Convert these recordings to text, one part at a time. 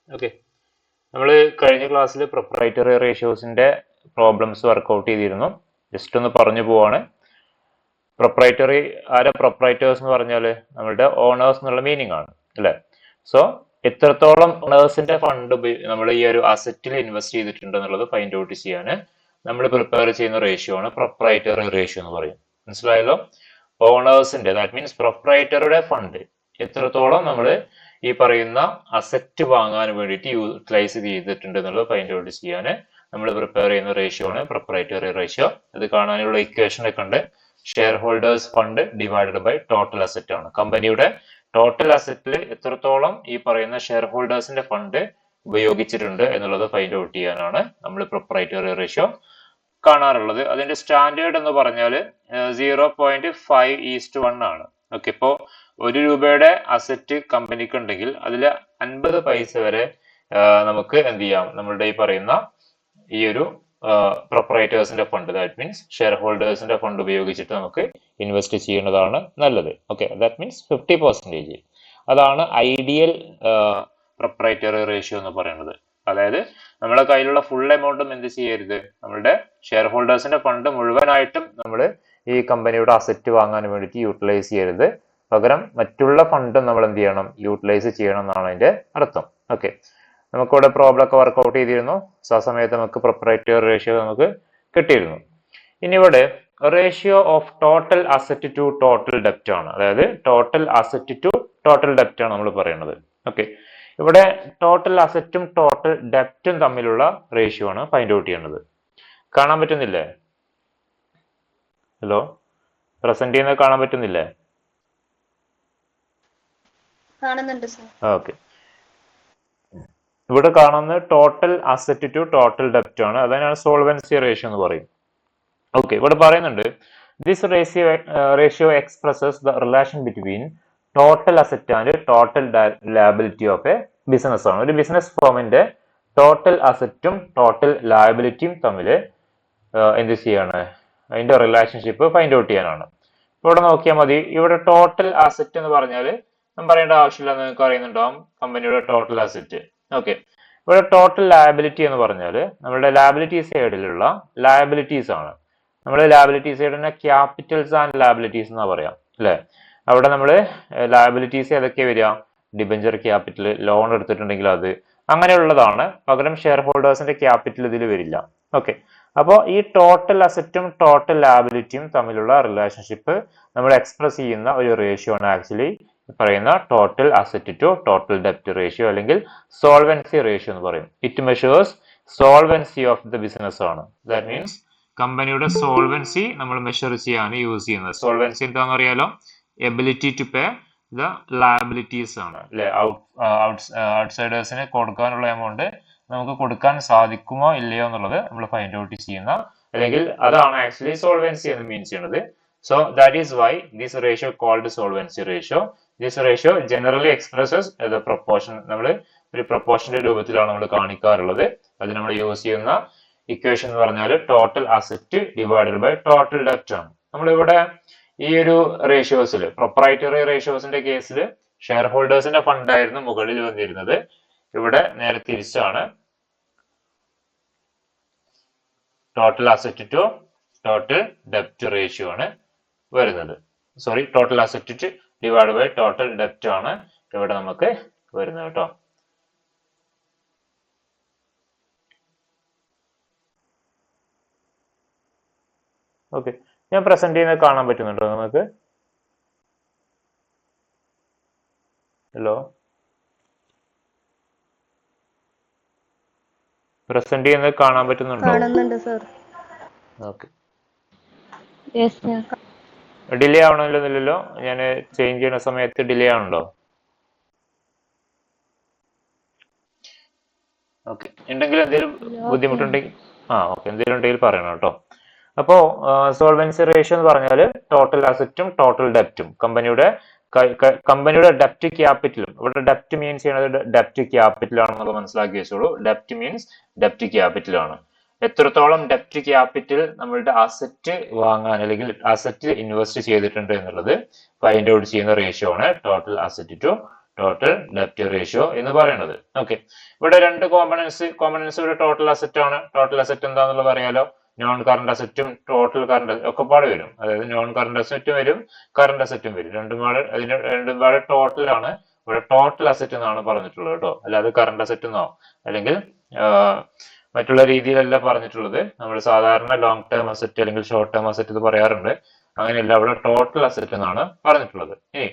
Okay, നമ്മൾ കഴിഞ്ഞ ക്ലാസ്സിൽ പ്രൊപ്രൈറ്ററി റേഷ്യോസിന്റെ പ്രോബ്ലംസ് വർക്കൗട്ട് ചെയ്തിരുന്നു. ജസ്റ്റ് ഒന്ന് പറഞ്ഞു പോവാണ്. പ്രൊപ്രൈറ്ററി പ്രൊപ്രൈറ്റേഴ്സ് എന്ന് പറഞ്ഞാൽ നമ്മളുടെ ഓണേഴ്സ് എന്നുള്ള മീനിങ് ആണ് അല്ലെ. സോ എത്രത്തോളം ഓണേഴ്സിന്റെ ഫണ്ട് നമ്മൾ ഈ ഒരു അസറ്റിൽ ഇൻവെസ്റ്റ് ചെയ്തിട്ടുണ്ട് എന്നുള്ളത് ഫൈൻഡ് ഔട്ട് ചെയ്യാൻ നമ്മൾ പ്രിപ്പയർ ചെയ്യുന്ന റേഷ്യോ ആണ് പ്രൊപ്രൈറ്ററി റേഷ്യോ എന്ന് പറയും. മനസ്സിലായല്ലോ? ഓണേഴ്സിന്റെ, ദാറ്റ് മീൻസ് പ്രൊപ്രൈറ്ററുടെ ഫണ്ട് എത്രത്തോളം നമ്മൾ ഈ പറയുന്ന അസറ്റ് വാങ്ങാൻ വേണ്ടിയിട്ട് യൂട്ടിലൈസ് ചെയ്തിട്ടുണ്ട് എന്നുള്ളത് ഫൈൻഡ് ഔട്ട് ചെയ്യാൻ നമ്മൾ പ്രിപ്പയർ ചെയ്യുന്ന റേഷ്യോ ആണ് പ്രൊപ്രൈറ്ററി റേഷ്യോ. ഇത് കാണാനുള്ള ഇക്വേഷൻ ഒക്കെ ഉണ്ട്. Share holders fund divided by total asset ആണ്. കമ്പനിയുടെ ടോട്ടൽ അസറ്റിൽ എത്രത്തോളം ഈ പറയുന്ന ഷെയർ ഹോൾഡേഴ്സിന്റെ ഫണ്ട് ഉപയോഗിച്ചിട്ടുണ്ട് എന്നുള്ളത് ഫൈൻഡ് ഔട്ട് ചെയ്യാനാണ് നമ്മൾ പ്രൊപ്രൈറ്ററി റേഷ്യോ കാണാറുള്ളത്. അതിന്റെ സ്റ്റാൻഡേർഡ് എന്ന് പറഞ്ഞാൽ 0.5:1 ആണ്. ഓക്കെ, ഇപ്പോ 1 രൂപയുടെ അസറ്റ് കമ്പനിക്ക് ഉണ്ടെങ്കിൽ അതിൽ 50 പൈസ വരെ നമുക്ക് എന്ത് ചെയ്യാം, നമ്മളുടെ ഈ പറയുന്ന ഈ ഒരു പ്രൊപ്രൈറ്റേഴ്സിന്റെ ഫണ്ട്, ദാറ്റ് മീൻസ് ഷെയർ ഹോൾഡേഴ്സിന്റെ ഫണ്ട് ഉപയോഗിച്ചിട്ട് നമുക്ക് ഇൻവെസ്റ്റ് ചെയ്യുന്നതാണ് നല്ലത്. Okay, that means 50%. അതാണ് ഐഡിയൽ പ്രൊപ്രൈറ്ററി റേഷ്യോ എന്ന് പറയുന്നത്. അതായത് നമ്മുടെ കയ്യിലുള്ള ഫുൾ എമൗണ്ടും എന്ത് ചെയ്യരുത്, നമ്മളുടെ ഷെയർ ഹോൾഡേഴ്സിന്റെ ഫണ്ട് മുഴുവനായിട്ടും നമ്മൾ ഈ കമ്പനിയുടെ അസറ്റ് വാങ്ങാൻ വേണ്ടിയിട്ട് യൂട്ടിലൈസ് ചെയ്യരുത്. പകരം മറ്റുള്ള ഫണ്ടും നമ്മൾ എന്ത് ചെയ്യണം, യൂട്ടിലൈസ് ചെയ്യണം എന്നാണ് അതിന്റെ അർത്ഥം. ഓക്കെ, നമുക്കിവിടെ പ്രോബ്ലം ഒക്കെ വർക്കൗട്ട് ചെയ്തിരുന്നു. ആ സമയത്ത് നമുക്ക് പ്രൊപ്രൈറ്ററി റേഷ്യോ നമുക്ക് കിട്ടിയിരുന്നു. ഇനി ഇവിടെ ratio of total asset to total ഡെപ്റ്റ് ആണ്. അതായത് ടോട്ടൽ അസറ്റ് ടു ടോട്ടൽ ഡെപ്റ്റ് ആണ് നമ്മൾ പറയുന്നത്. ഓക്കെ, ഇവിടെ ടോട്ടൽ അസറ്റും ടോട്ടൽ ഡെപ്റ്റും തമ്മിലുള്ള റേഷ്യോ ആണ് ഫൈൻഡ് ഔട്ട് ചെയ്യേണ്ടത്. കാണാൻ പറ്റുന്നില്ലേ? ഹലോ, പ്രസന്റ് ചെയ്യുന്നത് കാണാൻ പറ്റുന്നില്ലേ? ഓക്കെ, ഇവിടെ കാണുന്ന ടോട്ടൽ അസറ്റ് ടു ടോട്ടൽ ഡെപ്റ്റ് ആണ്. അതിനാണ് സോൾവൻസി റേഷ്യോ എന്ന് പറയും. ഓക്കെ, ഇവിടെ പറയുന്നുണ്ട് this ratio expresses the relation between total asset and total liability of A business ആണ്. ഒരു ബിസിനസ് ഫോമിന്റെ ടോട്ടൽ അസറ്റും ടോട്ടൽ ലയബിലിറ്റിയും തമ്മിൽ എന്ത് ചെയ്യാണ്, അതിന്റെ റിലേഷൻഷിപ്പ് ഫൈൻഡ് ഔട്ട് ചെയ്യാനാണ്. ഇവിടെ നോക്കിയാൽ മതി. ഇവിടെ ടോട്ടൽ അസറ്റ് എന്ന് പറഞ്ഞാൽ ഞാൻ പറയേണ്ട ആവശ്യമില്ല, നിങ്ങൾക്ക് അറിയുന്നുണ്ടാവും കമ്പനിയുടെ ടോട്ടൽ അസറ്റ്. ഓക്കെ, ഇവിടെ ടോട്ടൽ ലയബിലിറ്റി എന്ന് പറഞ്ഞാൽ നമ്മുടെ ലയബിലിറ്റി സൈഡിലുള്ള ലയബിലിറ്റീസ് ആണ്. നമ്മൾ ലയബിലിറ്റി സൈഡിനെ ക്യാപിറ്റൽസ് ആൻഡ് ലയബിലിറ്റീസ് എന്നാ പറയാം അല്ലെ. അവിടെ നമ്മൾ ലയബിലിറ്റീസ് ഏതൊക്കെ വരിക, ഡിബഞ്ചർ ക്യാപിറ്റൽ, ലോൺ എടുത്തിട്ടുണ്ടെങ്കിൽ അത്, അങ്ങനെയുള്ളതാണ്. പകരം ഷെയർ ഹോൾഡേഴ്സിന്റെ ക്യാപിറ്റൽ ഇതിൽ വരില്ല. ഓക്കെ, അപ്പോൾ ഈ ടോട്ടൽ അസറ്റും ടോട്ടൽ ലയബിലിറ്റിയും തമ്മിലുള്ള റിലേഷൻഷിപ്പ് നമ്മൾ എക്സ്പ്രസ് ചെയ്യുന്ന ഒരു റേഷ്യോ ആണ് ആക്ച്വലി പറയുന്ന ടോട്ടൽ അസറ്റ് ടു ടോട്ടൽ ഡെപ്റ്റ് റേഷ്യോ അല്ലെങ്കിൽ സോൾവൻസി റേഷ്യോ എന്ന് പറയും. It measures solvency of the business ആണ്. ദാറ്റ് മീൻസ് കമ്പനിയുടെ സോൾവൻസി നമ്മൾ മെഷർ ചെയ്യാൻ യൂസ് ചെയ്യുന്നത്. സോൾവൻസി എന്താണെന്ന് അറിയാലോ, ability to pay the liabilities ആണ് അല്ലെ. ഔട്ട്സൈഡേഴ്സിന് കൊടുക്കാനുള്ള എമൗണ്ട് നമുക്ക് കൊടുക്കാൻ സാധിക്കുമോ ഇല്ലയോ എന്നുള്ളത് നമ്മൾ ഫൈൻഡ് ഔട്ട് ചെയ്യുന്ന, അല്ലെങ്കിൽ അതാണ് ആക്ച്വലി സോൾവൻസി എന്ന് മീൻ ചെയ്യുന്നത്. So that is why this ratio called solvency ratio. This ratio generally expresses the proportion. നമ്മൾ ഒരു പ്രൊപ്പോർഷന്റെ രൂപത്തിലാണ് നമ്മൾ കാണിക്കാറുള്ളത്. അത് നമ്മൾ യൂസ് ചെയ്യുന്ന ഇക്വേഷൻ എന്ന് പറഞ്ഞാൽ total asset divided by total ഡെപ്റ്റ് ആണ്. നമ്മളിവിടെ ഈ ഒരു റേഷ്യോസിൽ, പ്രൊപ്രൈറ്ററി റേഷ്യോസിന്റെ കേസിൽ ഷെയർ ഹോൾഡേഴ്സിന്റെ ഫണ്ടായിരുന്നു മുകളിൽ വന്നിരുന്നത്. ഇവിടെ നേരെ തിരിച്ചാണ്, ടോട്ടൽ അസറ്റ് ടു ടോട്ടൽ ഡെപ്റ്റ് റേഷ്യോ ആണ് വരുന്നത്. Sorry, total asset divide by total ഡെപ്റ്റ് ആണ് ഇവിടെ നമുക്ക് വരുന്നത് കേട്ടോ. ഓക്കെ, ഞാൻ പ്രസന്റ് ചെയ്യുന്നത് കാണാൻ പറ്റുന്നുണ്ടോ നിങ്ങൾക്ക്? ഹലോ, പ്രസന്റ് ചെയ്യുന്നത് കാണാൻ പറ്റുന്നുണ്ടോ? ഓക്കെ, ഡിലേ ആവണമല്ലോ? ഞാൻ ചേഞ്ച് ചെയ്യുന്ന സമയത്ത് ഡിലേ ആണല്ലോ? ഓക്കെ, ഉണ്ടെങ്കിൽ എന്തെങ്കിലും ബുദ്ധിമുട്ടുണ്ടെങ്കിൽ ഓക്കെ, എന്തെങ്കിലും ഉണ്ടെങ്കിൽ പറയണം കേട്ടോ. അപ്പോ സോൾവൻസി റേഷ്യോ എന്ന് പറഞ്ഞാൽ ടോട്ടൽ അസറ്റും ടോട്ടൽ ഡെപ്റ്റും, കമ്പനിയുടെ ഡെപ്റ്റ് ക്യാപിറ്റലും. ഇവിടെ ഡെപ്റ്റ് മീൻസ് ചെയ്യുന്നത് ഡെപ്റ്റ് ക്യാപിറ്റൽ ആണെന്നുള്ളത് മനസ്സിലാക്കി വെച്ചോളൂ. ഡെപ്റ്റ് മീൻസ് ഡെപ്റ്റ് ക്യാപിറ്റൽ ആണ്. എത്രത്തോളം ഡെപ്റ്റ് ക്യാപിറ്റൽ നമ്മളുടെ അസറ്റ് വാങ്ങാൻ അല്ലെങ്കിൽ അസറ്റ് ഇൻവെസ്റ്റ് ചെയ്തിട്ടുണ്ട് എന്നുള്ളത് ഫൈൻഡ് ഔട്ട് ചെയ്യുന്ന റേഷ്യോ ആണ് ടോട്ടൽ അസറ്റ് ടു ടോട്ടൽ ഡെപ്റ്റ് റേഷ്യോ എന്ന് പറയുന്നത്. ഓക്കെ, ഇവിടെ രണ്ട് കോമ്പണൻസ് ഇവിടെ ടോട്ടൽ അസറ്റ് ആണ്. ടോട്ടൽ അസറ്റ് എന്താണെന്നുള്ളത് അറിയാലോ, നോൺ കറണ്ട് അസറ്റും ടോട്ടൽ കറണ്ട് ഒക്കെ പാടെ വരും. അതായത് നോൺ കറണ്ട് അസറ്റും വരും, കറണ്ട് അസറ്റും വരും. രണ്ടും പാടെ ടോട്ടൽ ആണ്. ഇവിടെ ടോട്ടൽ അസറ്റ് എന്നാണ് പറഞ്ഞിട്ടുള്ളത് കേട്ടോ, അല്ലാതെ കറണ്ട് അസറ്റ് എന്നോ അല്ലെങ്കിൽ മറ്റുള്ള രീതിയിലല്ല പറഞ്ഞിട്ടുള്ളത്. നമ്മൾ സാധാരണ ലോങ് ടേം അസറ്റ് അല്ലെങ്കിൽ ഷോർട്ട് ടേം അസറ്റ് ഇത് പറയാറുണ്ട്. അങ്ങനെയല്ല, ഇവിടെ ടോട്ടൽ അസറ്റ് എന്നാണ് പറഞ്ഞിട്ടുള്ളത്. ഇനി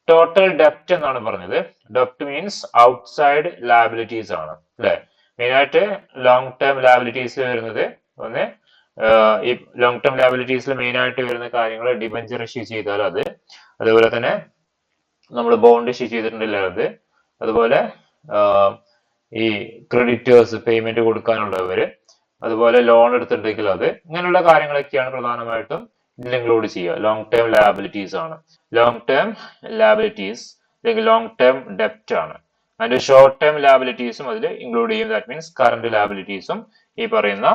ടോട്ടൽ ഡെപ്റ്റ് എന്നാണ് പറഞ്ഞത്. ഡെപ്റ്റ് മീൻസ് ഔട്ട്സൈഡ് ലാബിലിറ്റീസ് ആണ് അല്ലെ. മെയിൻ ആയിട്ട് ലോങ് ടേം ലാബിലിറ്റീസ് വരുന്നത് ഒന്ന് ഈ ലോങ് ടേം ലാബിലിറ്റീസിൽ മെയിൻ ആയിട്ട് വരുന്ന കാര്യങ്ങൾ ഡിബഞ്ചർ ഇഷ്യൂ ചെയ്താൽ അത്, അതുപോലെ തന്നെ നമ്മൾ ബോണ്ട് ഇഷ്യൂ ചെയ്തിട്ടുണ്ടല്ലോ അത്, അതുപോലെ ഈ ക്രെഡിറ്റേഴ്സ് പേയ്മെന്റ് കൊടുക്കാനുള്ളവര്, അതുപോലെ ലോൺ എടുത്തിട്ടുണ്ടെങ്കിൽ അത്, ഇങ്ങനെയുള്ള കാര്യങ്ങളൊക്കെയാണ് പ്രധാനമായിട്ടും ഇതിൽ ഇൻക്ലൂഡ് ചെയ്യുക. ലോങ് ടേം ലാബിലിറ്റീസ് ആണ്. ലോങ് ടേം ലാബിലിറ്റീസ് അല്ലെങ്കിൽ ലോങ് ടേം ഡെപ്റ്റ് ആണ്. അതിന്റെ ഷോർട്ട് ടേം ലാബിലിറ്റീസും അതിൽ ഇൻക്ലൂഡ് ചെയ്യും. ദാറ്റ് മീൻസ് കറന്റ് ലാബിലിറ്റീസും ഈ പറയുന്ന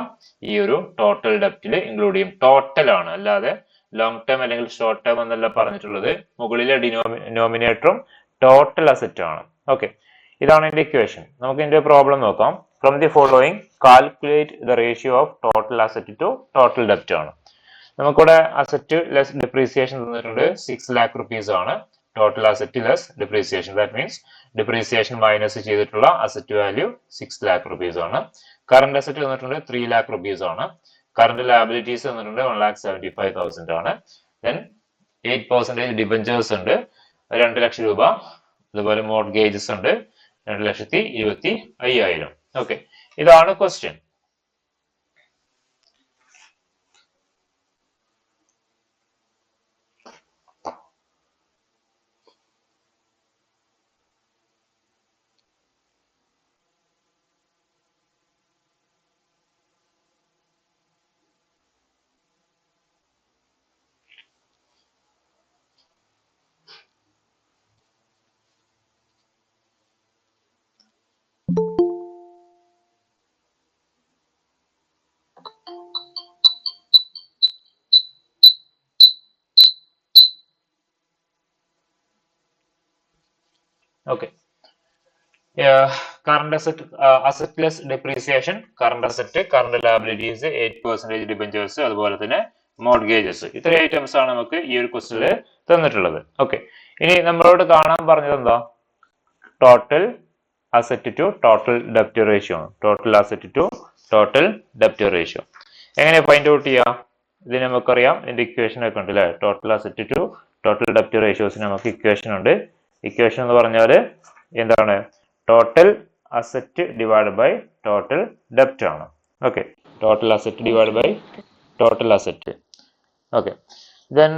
ഈ ഒരു ടോട്ടൽ ഡെപ്റ്റിൽ ഇൻക്ലൂഡ് ചെയ്യും. ടോട്ടൽ ആണ്, അല്ലാതെ ലോങ് ടേം അല്ലെങ്കിൽ ഷോർട്ട് ടേം എന്നല്ല പറഞ്ഞിട്ടുള്ളത്. മുകളിലെ ഡിനോമിനേറ്ററും ടോട്ടൽ അസറ്റ് ആണ്. ഓക്കെ, ഇതാണ് എന്റെ ഇക്വേഷൻ. നമുക്ക് ഇതിന്റെ പ്രോബ്ലം നോക്കാം. From the following calculate the ratio of total asset to total ഡെപ്റ്റ് ആണ്. നമുക്കിവിടെ അസറ്റ് ലെസ് ഡിപ്രീസിയേഷൻ തന്നിട്ടുണ്ട് 6 lakh rupees ആണ്. Total asset less depreciation, that means depreciation minus ചെയ്തിട്ടുള്ള അസറ്റ് വാല്യൂ 6 lakh rupees ആണ്. കറന്റ് അസറ്റ് തന്നിട്ടുണ്ട് 3 lakh rupees ആണ്. Current liabilities തന്നിട്ടുണ്ട് 1,75,000 ആണ്. ദെൻ 8% ഡിബഞ്ചേഴ്സ് ഉണ്ട് 2 ലക്ഷം രൂപ. അതുപോലെ മോർഗേജസ് ഉണ്ട് 2,25,000. ഓക്കെ, ഇതാണ് question. Okay. Current asset, assetless depreciation, current asset, current liabilities, 8% debentures, അതുപോലെ തന്നെ മോർഗേജസ്. ഇത്രയും ഐറ്റംസ് ആണ് നമുക്ക് ഈ ഒരു ക്വസ്റ്റിൽ തന്നിട്ടുള്ളത്. ഓക്കെ, ഇനി നമ്മളോട് കാണാൻ പറഞ്ഞത് എന്താ? ടോട്ടൽ അസറ്റ് ടു ടോട്ടൽ ഡെപ്റ്റ് റേഷ്യോ ആണ്. ടോട്ടൽ അസറ്റ് ടു ടോട്ടൽ ഡെപ്റ്റ് റേഷ്യോ എങ്ങനെ ഫൈൻഡ് ഔട്ട് ചെയ്യാം? ഇത് നമുക്കറിയാം, ഇതിന്റെ ഇക്വേഷൻ ഒക്കെ ഉണ്ട് അല്ലെ. ടോട്ടൽ അസറ്റ് ടു ടോട്ടൽ ഡെപ്റ്റ് റേഷ്യോസിന് നമുക്ക് ഇക്വേഷൻ ഉണ്ട്. ഇക്വേഷൻ എന്ന് പറഞ്ഞാൽ എന്താണ്? Total asset divide by total ഡെപ്റ്റ് ആണ്. Okay, total asset divide by total asset. Okay, then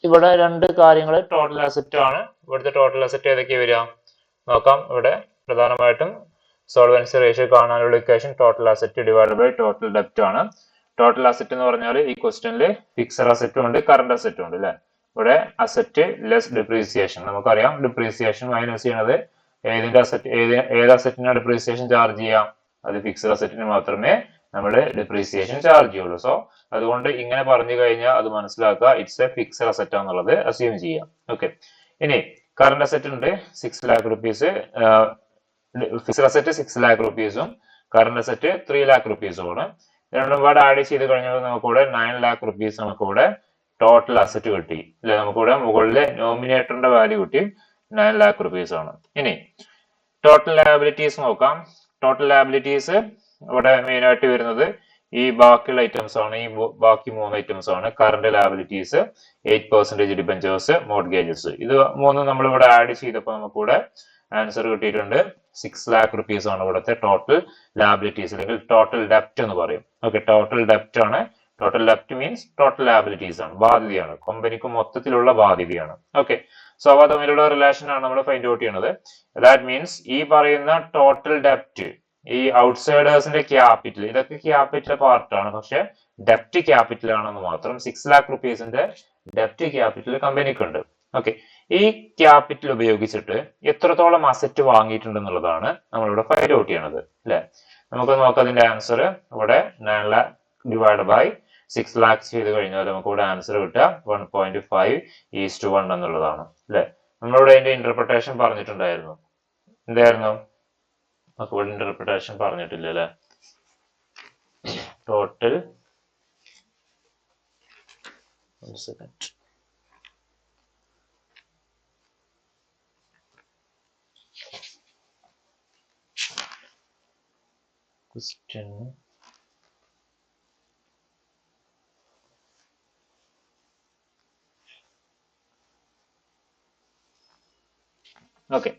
ഇവിടെ രണ്ട് കാര്യങ്ങൾ ടോട്ടൽ അസറ്റ് ആണ്. ഇവിടുത്തെ ടോട്ടൽ അസറ്റ് ഏതൊക്കെയാ വരിക നോക്കാം. ഇവിടെ പ്രധാനമായിട്ടും സോൾവൻസി റേഷ്യോ കാണാനുള്ള equation total asset divide by total ഡെപ്റ്റ് ആണ്. ടോട്ടൽ അസറ്റ് എന്ന് പറഞ്ഞാൽ ഈ ക്വസ്റ്റ്യനിൽ ഫിക്സഡ് അസറ്റും ഉണ്ട് കറണ്ട് അസറ്റും ഉണ്ട് അല്ലെ. ഇവിടെ അസറ്റ് ലെസ് ഡിപ്രീസിയേഷൻ, നമുക്കറിയാം ഡിപ്രീസിയേഷൻ മൈനസ് ചെയ്യണത് ഏതിന്റെ അസറ്റ്, ഏത് അസറ്റിനാണ് ഡിപ്രീസിയേഷൻ ചാർജ് ചെയ്യാം? അത് ഫിക്സഡ് അസറ്റിന് മാത്രമേ നമ്മൾ ഡിപ്രീസിയേഷൻ ചാർജ് ചെയ്യുള്ളൂ. സോ അതുകൊണ്ട് ഇങ്ങനെ പറഞ്ഞു കഴിഞ്ഞാൽ അത് മനസ്സിലാക്കുക, ഇറ്റ്സ് എ ഫിക്സഡ് അസറ്റ് ആണെന്നുള്ളത് അസ്യൂം ചെയ്യാം. ഓക്കെ, ഇനി കറണ്ട് അസറ്റ് ഉണ്ട് 6 lakh rupees. Fixed asset 6 lakh rupees current asset 3 lakh rupees ആണ്. രണ്ടും പാടെ ആഡ് ചെയ്ത് കഴിഞ്ഞാൽ നമുക്കിവിടെ 9 lakh rupees നമുക്കിവിടെ ടോട്ടൽ അസറ്റ് കിട്ടി അല്ലെ. നമുക്കിവിടെ മുകളിലെ നോമിനേറ്ററിന്റെ വാല്യൂ കിട്ടി 9 lakh rupees ആണ്. ഇനി ടോട്ടൽ ലയബിലിറ്റീസ് നോക്കാം. ടോട്ടൽ ലയബിലിറ്റീസ് ഇവിടെ മെയിൻ ആയിട്ട് വരുന്നത് ഈ ബാക്കിയുള്ള ഐറ്റംസ് ആണ്. ഈ ബാക്കി 3 ഐറ്റംസ് ആണ്. Current liabilities, 8% debentures, mortgages. ഇത് മൂന്നും നമ്മൾ ഇവിടെ ആഡ് ചെയ്തപ്പോൾ നമുക്കിവിടെ ആൻസർ കിട്ടിയിട്ടുണ്ട് 6 lakh rupees ആണ് ഇവിടുത്തെ ടോട്ടൽ ലയബിലിറ്റീസ് അല്ലെങ്കിൽ ടോട്ടൽ ഡെപ്റ്റ് എന്ന് പറയും. ഓക്കെ, ടോട്ടൽ ഡെപ്റ്റ് ആണ്. ടോട്ടൽ ഡെപ്റ്റ് മീൻസ് ടോട്ടൽ ലയബിലിറ്റീസ് ആണ്, ബാധ്യതയാണ്, കമ്പനിക്ക് മൊത്തത്തിലുള്ള ബാധ്യതയാണ്. ഓക്കെ, സോ അവ തമ്മിലുള്ള റിലേഷൻ ആണ് നമ്മൾ ഫൈൻഡ് ഔട്ട് ചെയ്യുന്നത്. ദാറ്റ് മീൻസ് ഈ പറയുന്ന ടോട്ടൽ ഡെപ്റ്റ്, ഈ ഔട്ട്സൈഡേഴ്സിന്റെ ക്യാപിറ്റൽ, ഇതൊക്കെ ക്യാപിറ്റൽ പാർട്ടാണ്, പക്ഷെ ഡെപ്റ്റ് ക്യാപിറ്റൽ ആണെന്ന് മാത്രം. 6 lakh rupeesന്റെ ഡെപ്റ്റ് ക്യാപിറ്റൽ കമ്പനിക്ക് ഉണ്ട്. ഓക്കെ, ഈ ക്യാപിറ്റൽ ഉപയോഗിച്ചിട്ട് എത്രത്തോളം അസറ്റ് വാങ്ങിയിട്ടുണ്ട് എന്നുള്ളതാണ് നമ്മളിവിടെ ഫൈൻഡ് ഔട്ട് ചെയ്യണത് അല്ലെ. നമുക്ക് നോക്കാം അതിന്റെ ആൻസർ. ഇവിടെ 9 lakh ഡിവൈഡ് ബൈ 6 lakhs ചെയ്ത് കഴിഞ്ഞാൽ നമുക്ക് ഇവിടെ ആൻസർ കിട്ടുക 1.5:1 എന്നുള്ളതാണ് അല്ലെ. നമ്മളിവിടെ അതിന്റെ ഇന്റർപ്രിട്ടേഷൻ പറഞ്ഞിട്ടുണ്ടായിരുന്നു. എന്തായിരുന്നു? നമുക്ക് ഇവിടെ ഇന്റർപ്രിട്ടേഷൻ പറഞ്ഞിട്ടില്ല അല്ലെ. ടോട്ടൽ സെക്കൻഡ് ക്വസ്റ്റ്യൻ ഓക്കെ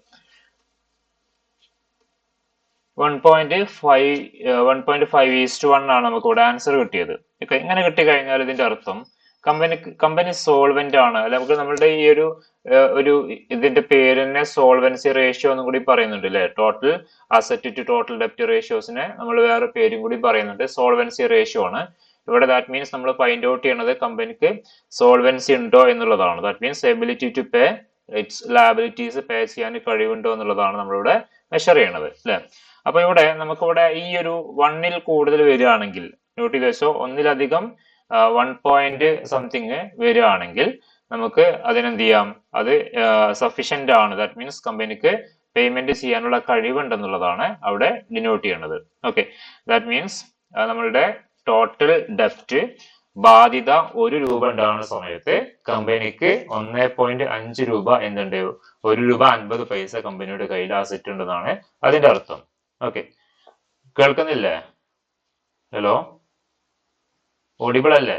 1.5:1 ആണ് നമുക്ക് ഇവിടെ ആൻസർ കിട്ടിയത്. ഇങ്ങനെ കിട്ടിക്കഴിഞ്ഞാൽ ഇതിന്റെ അർത്ഥം കമ്പനി സോൾവെന്റ് ആണ്. അല്ലെ, നമുക്ക് നമ്മളുടെ ഈ ഒരു ഇതിന്റെ പേര് തന്നെ സോൾവൻസി റേഷ്യോ എന്നും കൂടി പറയുന്നുണ്ട് അല്ലെ. ടോട്ടൽ അസറ്റ് ടു ടോട്ടൽ ഡെപ്റ്റ് റേഷ്യോസിനെ നമ്മൾ വേറെ പേരും കൂടി പറയുന്നുണ്ട്, സോൾവൻസി റേഷ്യോ ആണ്. ഇവിടെ ദാറ്റ് മീൻസ് നമ്മൾ ഫൈൻഡ് ഔട്ട് ചെയ്യണത് കമ്പനിക്ക് സോൾവൻസി ഉണ്ടോ എന്നുള്ളതാണ്. That means ability to pay its liabilities pay ചെയ്യാൻ കഴിവുണ്ടോ എന്നുള്ളതാണ് നമ്മളിവിടെ മെഷർ ചെയ്യണത് അല്ലെ. അപ്പൊ ഇവിടെ നമുക്കിവിടെ ഈ ഒരു 1ൽ കൂടുതൽ വരികയാണെങ്കിൽ, നോട്ട് ചെയ്ത് വെച്ചോ, ഒന്നിലധികം 1 സംതിങ് വരികയാണെങ്കിൽ നമുക്ക് അതിനെന്ത് ചെയ്യാം, അത് സഫീഷ്യന്റ് ആണ്. ദാറ്റ് മീൻസ് കമ്പനിക്ക് പേയ്മെന്റ് ചെയ്യാനുള്ള കഴിവുണ്ടെന്നുള്ളതാണ് അവിടെ ഡിനോട്ട് ചെയ്യണത്. ഓക്കെ, ദാറ്റ് മീൻസ് നമ്മളുടെ ടോട്ടൽ ഡെപ്റ്റ് ബാധ്യത 1 രൂപ ഉണ്ടാകുന്ന സമയത്ത് കമ്പനിക്ക് 1.5 രൂപ എന്തുണ്ട്, 1 രൂപ 50 പൈസ കമ്പനിയുടെ കയ്യിൽ അസറ്റ് ഉണ്ടെന്നാണ് അതിന്റെ അർത്ഥം. ഓക്കെ, കേൾക്കുന്നില്ലേ? ഹലോ, ഓഡിബിൾ അല്ലേ?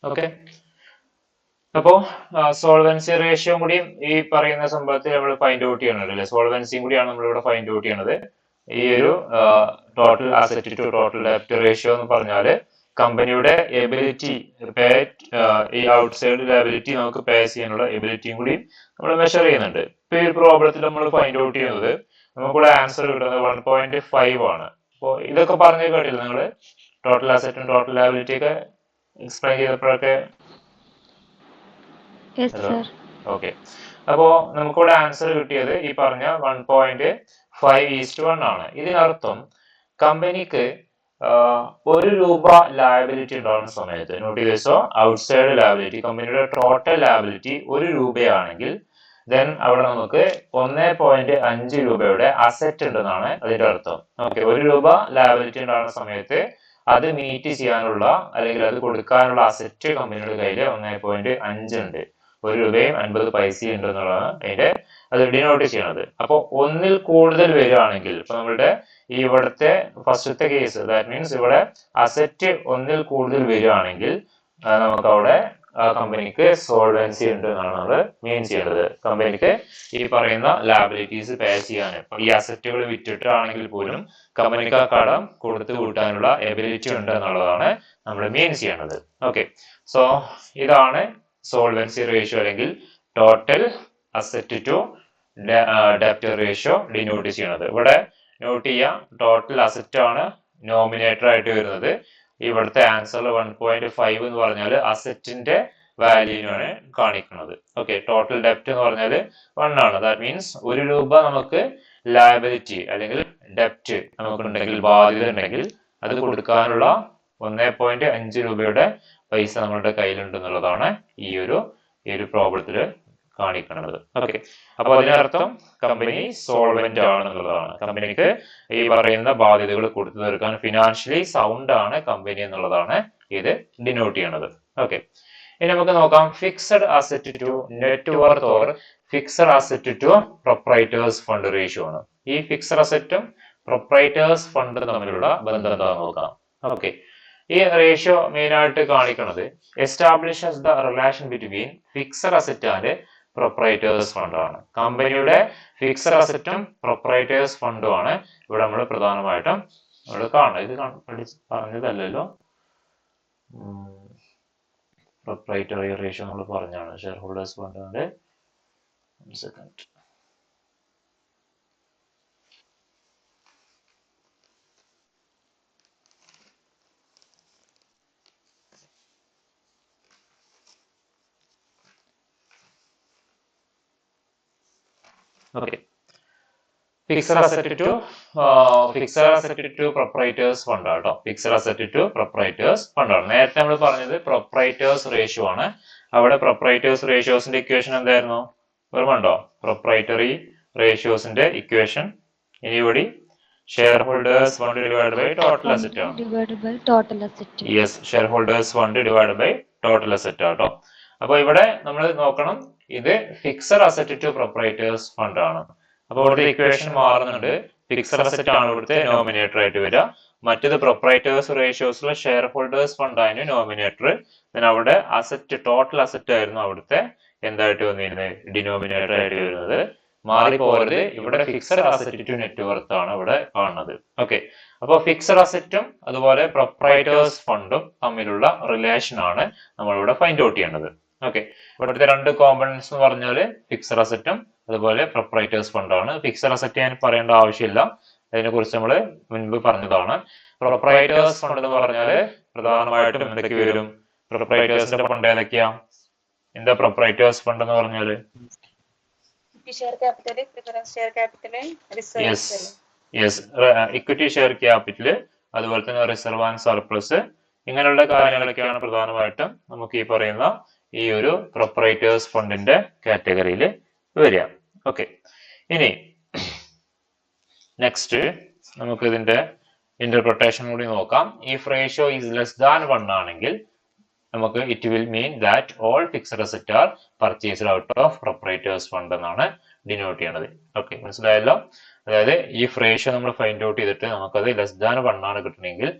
ഓക്കെ, അപ്പോ സോൾവൻസി റേഷ്യോ കൂടി ഈ പറയുന്ന സംഭവത്തിൽ നമ്മൾ ഫൈൻഡ് ഔട്ട് ചെയ്യണത് അല്ലെ. സോൾവൻസിയും കൂടിയാണ് നമ്മളിവിടെ ഫൈൻഡ് ഔട്ട് ചെയ്യണത്. ഈ ഒരു ടോട്ടൽ അസറ്റ് ടു ടോട്ടൽ ഡെപ്റ്റ് റേഷ്യോ എന്ന് പറഞ്ഞാല് കമ്പനിയുടെ എബിലിറ്റി പേ, ഈ ഔട്ട്സൈഡ് ലയബിലിറ്റി നമുക്ക് പേ ചെയ്യാനുള്ള എബിലിറ്റിയും കൂടി നമ്മൾ മെഷർ ചെയ്യുന്നുണ്ട്. ഇപ്പൊ ഈ പ്രോബ്ലത്തിൽ നമ്മൾ ഫൈൻഡ് ഔട്ട് ചെയ്യുന്നത് നമുക്കിവിടെ ആൻസർ കിട്ടുന്നത് 1.5 ആണ്. അപ്പോ ഇതൊക്കെ പറഞ്ഞു കേട്ടില്ല നിങ്ങള്? ടോട്ടൽ അസറ്റും ടോട്ടൽ ലയബിലിറ്റി ഒക്കെ എക്സ്പ്ലെയിൻ ചെയ്തപ്പോഴൊക്കെ. ഓക്കെ, അപ്പോ നമുക്കിവിടെ ആൻസർ കിട്ടിയത് ഈ പറഞ്ഞ 1.5:1 ആണ്. ഇതിനർത്ഥം കമ്പനിക്ക് 1 രൂപ ലയബിലിറ്റി ഉണ്ടാകുന്ന സമയത്ത്, നോട്ട് ചെയ്തോ, ഔട്ട്സൈഡ് ലയബിലിറ്റി, കമ്പനിയുടെ ടോട്ടൽ ലയബിലിറ്റി 1 രൂപയാണെങ്കിൽ ദെൻ അവിടെ നമുക്ക് 1.5 രൂപയുടെ അസറ്റ് ഉണ്ടെന്നാണ് അതിന്റെ അർത്ഥം. ഓക്കെ, 1 രൂപ ലയബിലിറ്റി ഉണ്ടാകുന്ന സമയത്ത് അത് മീറ്റ് ചെയ്യാനുള്ള അല്ലെങ്കിൽ അത് കൊടുക്കാനുള്ള അസറ്റ് കമ്പനിയുടെ കയ്യിൽ 1.5 ഉണ്ട്. 1 രൂപയും 50 പൈസയും ഉണ്ട് എന്നുള്ളതാണ് അതിന്റെ അത് ഡിനോട്ട് ചെയ്യണത്. അപ്പൊ 1ൽ കൂടുതൽ വരികയാണെങ്കിൽ, ഇപ്പൊ നമ്മളുടെ ഈ ഇവിടുത്തെ ഫസ്റ്റത്തെ കേസ്, ദാറ്റ് മീൻസ് ഇവിടെ അസറ്റ് 1ൽ കൂടുതൽ വരികയാണെങ്കിൽ നമുക്ക് അവിടെ കമ്പനിക്ക് സോൾവൻസി ഉണ്ട് എന്നാണ് നമ്മൾ മീൻ ചെയ്യേണ്ടത്. കമ്പനിക്ക് ഈ പറയുന്ന ലയബിലിറ്റീസ് പേ ചെയ്യാൻ, ഈ അസറ്റുകൾ വിറ്റിട്ടാണെങ്കിൽ പോലും കമ്പനിക്ക് ആ കടം കൊടുത്തു കൂട്ടാനുള്ള എബിലിറ്റി ഉണ്ട് എന്നുള്ളതാണ് നമ്മൾ മീൻ ചെയ്യേണ്ടത്. ഓക്കെ, സോ ഇതാണ് സോൾവൻസി റേഷ്യോ അല്ലെങ്കിൽ ടോട്ടൽ അസറ്റ് ടു ഡെപ്റ്റ് റേഷ്യോ ഡിനോട്ട് ചെയ്യണത്. ഇവിടെ നോട്ട് ചെയ്യാം, ടോട്ടൽ അസറ്റ് ആണ് നോമിനേറ്റർ ആയിട്ട് വരുന്നത്. ഇവിടുത്തെ ആൻസർ 1.5 എന്ന് പറഞ്ഞാൽ അസറ്റിന്റെ വാല്യൂവിനാണ് കാണിക്കുന്നത്. ഓക്കെ, ടോട്ടൽ ഡെപ്റ്റ് എന്ന് പറഞ്ഞാൽ 1 ആണ്. ദാറ്റ് മീൻസ് 1 രൂപ നമുക്ക് ലയബിലിറ്റി അല്ലെങ്കിൽ ഡെപ്റ്റ് നമുക്കുണ്ടെങ്കിൽ, ബാധ്യത ഉണ്ടെങ്കിൽ അത് കൊടുക്കാനുള്ള 1.5 രൂപയുടെ പൈസ നമ്മളുടെ കയ്യിലുണ്ട് എന്നുള്ളതാണ് ഈ ഒരു പ്രോബ്ലത്തിൽ കാണിക്കുന്നത്. ഓക്കെ, അപ്പൊ അതിനർത്ഥം കമ്പനി സോൾവെന്റ് ആണെന്നുള്ളതാണ്. കമ്പനിക്ക് ഈ പറയുന്ന ബാധ്യതകൾ കൊടുത്തു തീർക്കാൻ ഫിനാൻഷ്യലി സൗണ്ട് ആണ് കമ്പനി എന്നുള്ളതാണ് ഇത് ഡിനോട്ട് ചെയ്യണത്. ഓക്കെ, ഇനി നമുക്ക് നോക്കാം fixed asset to net worth or fixed asset to proprietors fund ratio ആണ്. ഈ ഫിക്സഡ് അസറ്റും പ്രൊപ്രൈറ്റേഴ്സ് ഫണ്ട് തമ്മിലുള്ള ബന്ധം എന്താണെന്ന് നോക്കാം. ഓക്കെ, ഈ റേഷ്യോ മെയിൻ ആയിട്ട് കാണിക്കുന്നത് establishes the relation between fixed asset and പ്രൊപ്രൈറ്റേഴ്സ് fund ആണ്. കമ്പനിയുടെ ഫിക്സഡ് അസറ്റും പ്രൊപ്രൈറ്റേഴ്സ് ഫണ്ടും ആണ് ഇവിടെ നമ്മൾ പ്രധാനമായിട്ടും ഇവിടെ കാണുന്നത്. ഇത് പറഞ്ഞതല്ലോ, പ്രൊപ്രൈറ്ററി റേഷ്യോ നമ്മൾ പറഞ്ഞാണ്. ഷെയർ ഹോൾഡേഴ്സ് ഫണ്ടിന്റെ second. Okay, fixed asset to proprietors fund ആട്ടോ. ഫിക്സഡ് അസറ്റ് ടു പ്രൊപ്രൈറ്റേഴ്സ് ഫണ്ടാണ്. നേരത്തെ നമ്മൾ പറഞ്ഞത് പ്രൊപ്രൈറ്റേഴ്സ് റേഷ്യോ ആണ്. അവിടെ പ്രൊപ്രൈറ്റേഴ്സ് റേഷ്യോസിന്റെ ഇക്വേഷൻ എന്തായിരുന്നു? ഓർമ്മയുണ്ടോ? പ്രൊപ്രൈറ്ററി റേഷ്യോസിന്റെ ഇക്വേഷൻ ഇനി ഇവിടെ share holders fund divide by total asset ആണ്. Yes, share holders fund divide by total asset ആട്ടോ. അപ്പൊ ഇവിടെ നമ്മൾ നോക്കണം, ഇത് fixed asset to proprietors fund ആണ്. അപ്പൊ ഇവിടുത്തെ ഇക്വേഷൻ മാറുന്നുണ്ട്. ഫിക്സഡ് അസറ്റ് ആണ് ഇവിടുത്തെ നോമിനേറ്റർ ആയിട്ട് വരിക. മറ്റത് പ്രൊപ്രൈറ്റേഴ്സ് റേഷ്യോസിലെ ഷെയർ ഹോൾഡേഴ്സ് ഫണ്ട് ആയിരുന്നു നോമിനേറ്റർ. അവിടെ അസറ്റ്, ടോട്ടൽ അസറ്റ് ആയിരുന്നു അവിടുത്തെ എന്തായിട്ട് വന്നിരുന്നത്? ഡിനോമിനേറ്റർ ആയിട്ട് വരുന്നത്. മാറിപ്പോകരുത്. ഇവിടെ fixed asset to net worth ആണ് ഇവിടെ കാണുന്നത്. ഓക്കെ, അപ്പൊ ഫിക്സഡ് അസറ്റും അതുപോലെ പ്രൊപ്രൈറ്റേഴ്സ് ഫണ്ടും തമ്മിലുള്ള റിലേഷൻ ആണ് നമ്മളിവിടെ ഫൈൻഡ് ഔട്ട് ചെയ്യേണ്ടത്. ഓക്കെ, ഇവിടുത്തെ രണ്ട് കോമ്പണൻസ് എന്ന് പറഞ്ഞാല് ഫിക്സഡ് അസറ്റും അതുപോലെ പ്രൊപ്രൈറ്റേഴ്സ് ഫണ്ടാണ്. ഫിക്സഡ് അസറ്റ് ഞാൻ പറയേണ്ട ആവശ്യമില്ല, അതിനെ കുറിച്ച് നമ്മൾ മുൻപ് പറഞ്ഞതാണ്. പ്രൊപ്രൈറ്റേഴ്സ് ഫണ്ട് എന്ന് പറഞ്ഞാല് പ്രധാനമായിട്ടും എന്തൊക്കെ വരും? പ്രൊപ്രൈറ്റേഴ്സിന്റെ ഫണ്ട് ഏതൊക്കെയാ? എന്താ പ്രൊപ്രൈറ്റേഴ്സ് ഫണ്ട് എന്ന് പറഞ്ഞാല്? ഇക്വിറ്റി ഷെയർ ക്യാപിറ്റൽ, അതുപോലെ തന്നെ റിസർവ് ആൻഡ് സർപ്ലസ്, ഇങ്ങനെയുള്ള കാര്യങ്ങളൊക്കെയാണ് പ്രധാനമായിട്ടും നമുക്ക് ഈ പറയുന്ന ഈ ഒരു പ്രൊപ്രൈറ്റേഴ്സ് ഫണ്ടിന്റെ കാറ്റഗറിയിൽ വരിക. ഓക്കെ, ഇനി നെക്സ്റ്റ് നമുക്ക് ഇതിന്റെ ഇന്റർപ്രിട്ടേഷൻ കൂടി നോക്കാം. If ratio is less than 1 ആണെങ്കിൽ നമുക്ക് it will mean that all fixed asset R purchased out of പ്രൊപ്രൈറ്റേഴ്സ് fund എന്നാണ് ഡിനോട്ട് ചെയ്യണത്. ഓക്കെ, മനസ്സിലായല്ലോ? അതായത് ഈ റേഷ്യോ നമ്മൾ ഫൈൻഡ് ഔട്ട് ചെയ്തിട്ട് നമുക്കത് ലെസ് ദാൻ 1 ആണ് കിട്ടണമെങ്കിൽ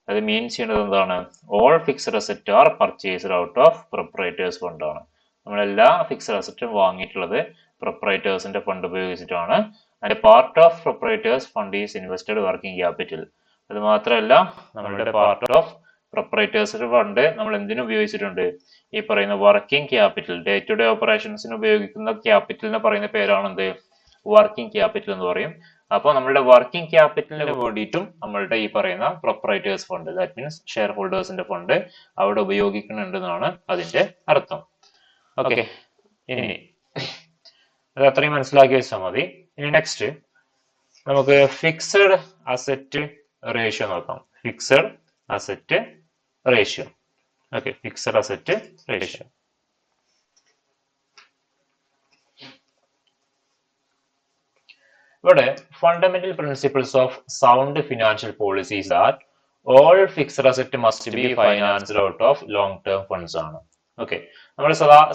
അത് മീൻ ചെയ്യുന്നത് എന്താണ്? All fixed asset R purchased out of പ്രൊപ്രൈറ്റേഴ്സ് fund ആണ്. നമ്മളെല്ലാ ഫിക്സഡ് അസറ്റും വാങ്ങിയിട്ടുള്ളത് പ്രൊപ്രൈറ്റേഴ്സിന്റെ ഫണ്ട് ഉപയോഗിച്ചിട്ടാണ്. And part of പ്രൊപ്രൈറ്റേഴ്സ് fund is invested working capital. അത് മാത്രമല്ല, നമ്മളുടെ പാർട്ട് ഓഫ് പ്രൊപ്രൈറ്റേഴ്സിന്റെ ഫണ്ട് നമ്മൾ എന്തിനു ഉപയോഗിച്ചിട്ടുണ്ട്? ഈ പറയുന്ന working capital, day to day ഓപ്പറേഷൻസിന് ഉപയോഗിക്കുന്ന ക്യാപിറ്റലിന് പറയുന്ന പേരാണ് എന്ത്? വർക്കിംഗ് ക്യാപിറ്റൽ എന്ന് പറയും. അപ്പോൾ നമ്മളുടെ വർക്കിംഗ് ക്യാപിറ്റലിന് വേണ്ടിയിട്ടും നമ്മളുടെ ഈ പറയുന്ന proprietors fund, that means share ഹോൾഡേഴ്സിന്റെ ഫണ്ട് അവിടെ ഉപയോഗിക്കുന്നുണ്ടെന്നാണ് അതിന്റെ അർത്ഥം. ഓക്കെ, ഇനി അത് അത്രയും മനസ്സിലാക്കി വെച്ചാൽ മതി. ഇനി നെക്സ്റ്റ് നമുക്ക് ഫിക്സഡ് അസറ്റ് റേഷ്യോ നോക്കാം. Fixed asset ratio. Okay, fixed asset ratio. ഇവിടെ fundamental principles of sound financial policies are all fixed asset must be financed out of long term funds ആണ്. ഓക്കെ, നമ്മൾ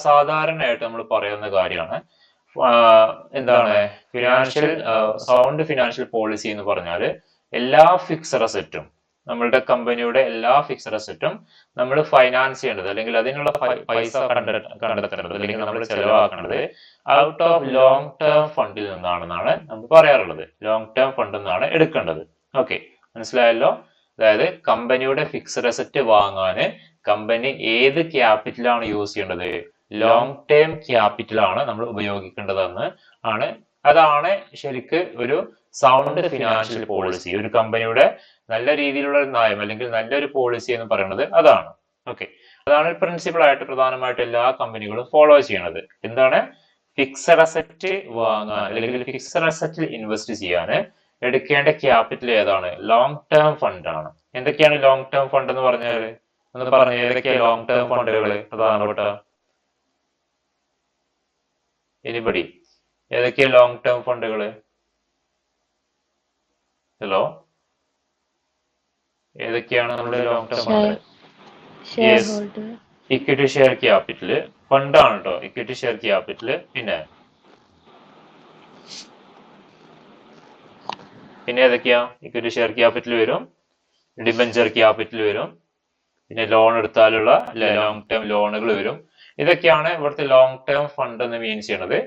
സാധാരണയായിട്ട് നമ്മൾ പറയുന്ന കാര്യമാണ് എന്താണ് ഫിനാൻഷ്യൽ സൗണ്ട് ഫിനാൻഷ്യൽ പോളിസി എന്ന് പറഞ്ഞാൽ എല്ലാ ഫിക്സഡ് അസറ്റും, നമ്മളുടെ കമ്പനിയുടെ എല്ലാ ഫിക്സഡ് അസറ്റും നമ്മൾ ഫൈനാൻസ് ചെയ്യേണ്ടത് അല്ലെങ്കിൽ അതിനുള്ള പൈസ കണ്ടെത്തേണ്ടത് അല്ലെങ്കിൽ നമ്മൾ ചെലവാക്കേണ്ടത് ഔട്ട് ഓഫ് ലോങ് ടേം ഫണ്ടിൽ നിന്നാണെന്നാണ് നമ്മൾ പറയാറുള്ളത്. ലോങ് ടേം ഫണ്ട് നിന്നാണ് എടുക്കേണ്ടത്. ഓക്കെ, മനസ്സിലായല്ലോ? അതായത് കമ്പനിയുടെ ഫിക്സഡ് അസറ്റ് വാങ്ങാന് കമ്പനി ഏത് ക്യാപിറ്റലാണ് യൂസ് ചെയ്യേണ്ടത്? ലോങ് ടേം ക്യാപിറ്റൽ ആണ് നമ്മൾ ഉപയോഗിക്കേണ്ടതെന്ന് ആണ്. അതാണ് ശരിക്ക് ഒരു സൗണ്ട് ഫിനാൻഷ്യൽ പോളിസി. ഒരു കമ്പനിയുടെ നല്ല രീതിയിലുള്ള ഒരു നയം അല്ലെങ്കിൽ നല്ലൊരു പോളിസി എന്ന് പറയുന്നത് അതാണ്. ഓക്കെ, അതാണ് പ്രിൻസിപ്പിൾ ആയിട്ട് പ്രധാനമായിട്ട് എല്ലാ കമ്പനികളും ഫോളോ ചെയ്യണത്. എന്താണ്? ഫിക്സഡ് അസറ്റ് വാങ്ങാൻ അല്ലെങ്കിൽ ഫിക്സഡ് അസറ്റിൽ ഇൻവെസ്റ്റ് ചെയ്യാൻ എടുക്കേണ്ട ക്യാപിറ്റൽ ഏതാണ്? ലോങ് ടേം ഫണ്ട് ആണ്. എന്തൊക്കെയാണ് ലോങ് ടേം ഫണ്ട് എന്ന് പറഞ്ഞാൽ? ഒന്ന് പറഞ്ഞ ഏതൊക്കെയാണ് ലോങ് ടേം ഫണ്ടുകൾ പ്രധാനപ്പെട്ട? എനിബഡി? ഏതൊക്കെയാണ് ലോങ് ടേം ഫണ്ടുകൾ? ഹലോ, ഏതൊക്കെയാണ് നമ്മുടെ long term fund? Equity share capital ഫണ്ടാണ് കേട്ടോ. ഇക്വിറ്റി ഷെയർ ക്യാപിറ്റൽ, പിന്നെ ഏതൊക്കെയാ? ഇക്വിറ്റി ഷെയർ ക്യാപിറ്റൽ വരും, ഡിബഞ്ചർ ക്യാപിറ്റൽ വരും, പിന്നെ ലോൺ എടുത്താലുള്ള ലോങ് ടേം ലോണുകൾ വരും. ഇതൊക്കെയാണ് ഇവിടുത്തെ ലോങ് ടേം ഫണ്ട് എന്ന് മീൻ ചെയ്യണത്.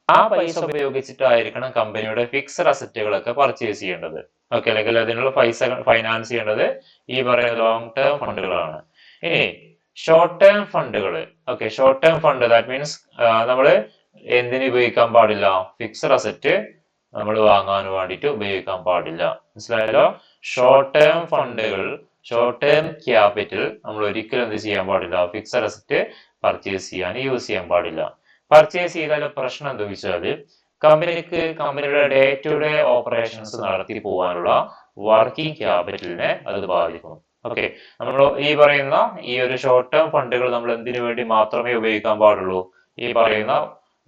ആ പൈസ ഉപയോഗിച്ചിട്ടായിരിക്കണം കമ്പനിയുടെ ഫിക്സഡ് അസറ്റുകളൊക്കെ പർച്ചേസ് ചെയ്യേണ്ടത്. ഓക്കെ, അല്ലെങ്കിൽ അതിനുള്ള പൈസ ഫൈനാൻസ് ചെയ്യേണ്ടത് ഈ പറയുന്ന ലോങ് ടേം ഫണ്ടുകളാണ്. ഇനി ഷോർട്ട് ടേം ഫണ്ടുകൾ. Okay, short term fund that means നമ്മൾ എന്തിനു ഉപയോഗിക്കാൻ പാടില്ല? ഫിക്സഡ് അസറ്റ് നമ്മൾ വാങ്ങാൻ വേണ്ടിയിട്ട് ഉപയോഗിക്കാൻ പാടില്ല. മനസ്സിലായല്ലോ? ഷോർട്ട് ടേം ഫണ്ടുകൾ, ഷോർട്ട് ടേം ക്യാപിറ്റൽ നമ്മൾ ഒരിക്കലും എന്ത് ചെയ്യാൻ പാടില്ല? ഫിക്സഡ് അസറ്റ് പർച്ചേസ് ചെയ്യാൻ യൂസ് ചെയ്യാൻ പാടില്ല. പർച്ചേസ് ചെയ്താൽ പ്രശ്നം എന്താ വെച്ചാൽ കമ്പനിക്ക് കമ്പനിയുടെ ഡേ ടു ഡേ ഓപ്പറേഷൻസ് നടത്തി പോകാനുള്ള വർക്കിംഗ് ക്യാപിറ്റലിനെ അത് ബാധിക്കും. ഓക്കെ, നമ്മൾ ഈ പറയുന്ന ഈ ഒരു ഷോർട്ട് ടേം ഫണ്ടുകൾ നമ്മൾ എന്തിനു വേണ്ടി മാത്രമേ ഉപയോഗിക്കാൻ പാടുള്ളൂ? ഈ പറയുന്ന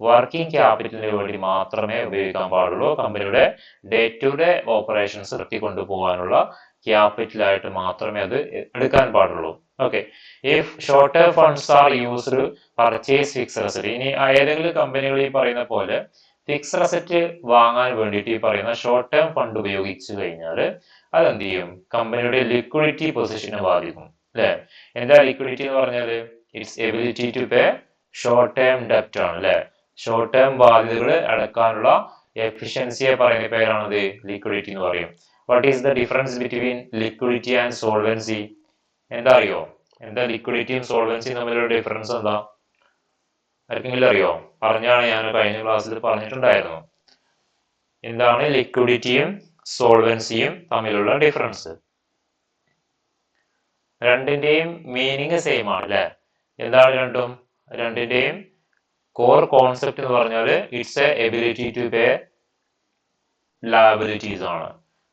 വർക്കിംഗ് ക്യാപിറ്റലിന് വേണ്ടി മാത്രമേ ഉപയോഗിക്കാൻ പാടുള്ളൂ. കമ്പനിയുടെ ഡേ ടു ഡേ ഓപ്പറേഷൻസ് നടത്തിക്കൊണ്ടു പോകാനുള്ള ക്യാപിറ്റലായിട്ട് മാത്രമേ അത് എടുക്കാൻ പാടുള്ളൂ. Okay, if short term funds are used purchase fixed asset. ഇനി ഏതെങ്കിലും കമ്പനികൾ ഈ പറയുന്ന പോലെ ഫിക്സഡ് അസറ്റ് വാങ്ങാൻ വേണ്ടിയിട്ട് ഈ പറയുന്ന ഷോർട്ട് ടേം ഫണ്ട് ഉപയോഗിച്ചു കഴിഞ്ഞാൽ അതെന്ത് ചെയ്യും? കമ്പനിയുടെ ലിക്വിഡിറ്റി പൊസിഷനെ ബാധിക്കും അല്ലെ? എന്താ ലിക്വിഡിറ്റി എന്ന് പറഞ്ഞാൽ? Its ability to pay short term ഡെപ്റ്റ് ആണ് അല്ലെ? ഷോർട്ട് ടേം ബാധ്യതകൾ അടക്കാനുള്ള എഫിഷ്യൻസിയെ പറയുന്ന പേരാണത് ലിക്വിഡിറ്റി എന്ന് പറയും. What is the difference between liquidity and solvency? എന്താ അറിയോ? എന്താ ലിക്വിഡിറ്റിയും സോൾവൻസിയും തമ്മിലുള്ള ഡിഫറൻസ് എന്താ? ആർക്കെങ്കിലും അറിയോ? പറഞ്ഞാണ്, ഞാൻ കഴിഞ്ഞ ക്ലാസ്സിൽ പറഞ്ഞിട്ടുണ്ടായിരുന്നു. എന്താണ് ലിക്വിഡിറ്റിയും സോൾവൻസിയും തമ്മിലുള്ള ഡിഫറൻസ്? രണ്ടിന്റെയും മീനിങ് സെയിം ആണ് അല്ലെ? എന്താണ് രണ്ടും? രണ്ടിന്റെയും കോർ കോൺസെപ്റ്റ് എന്ന് പറഞ്ഞാൽ it's a ability to pay liabilities ആണ്.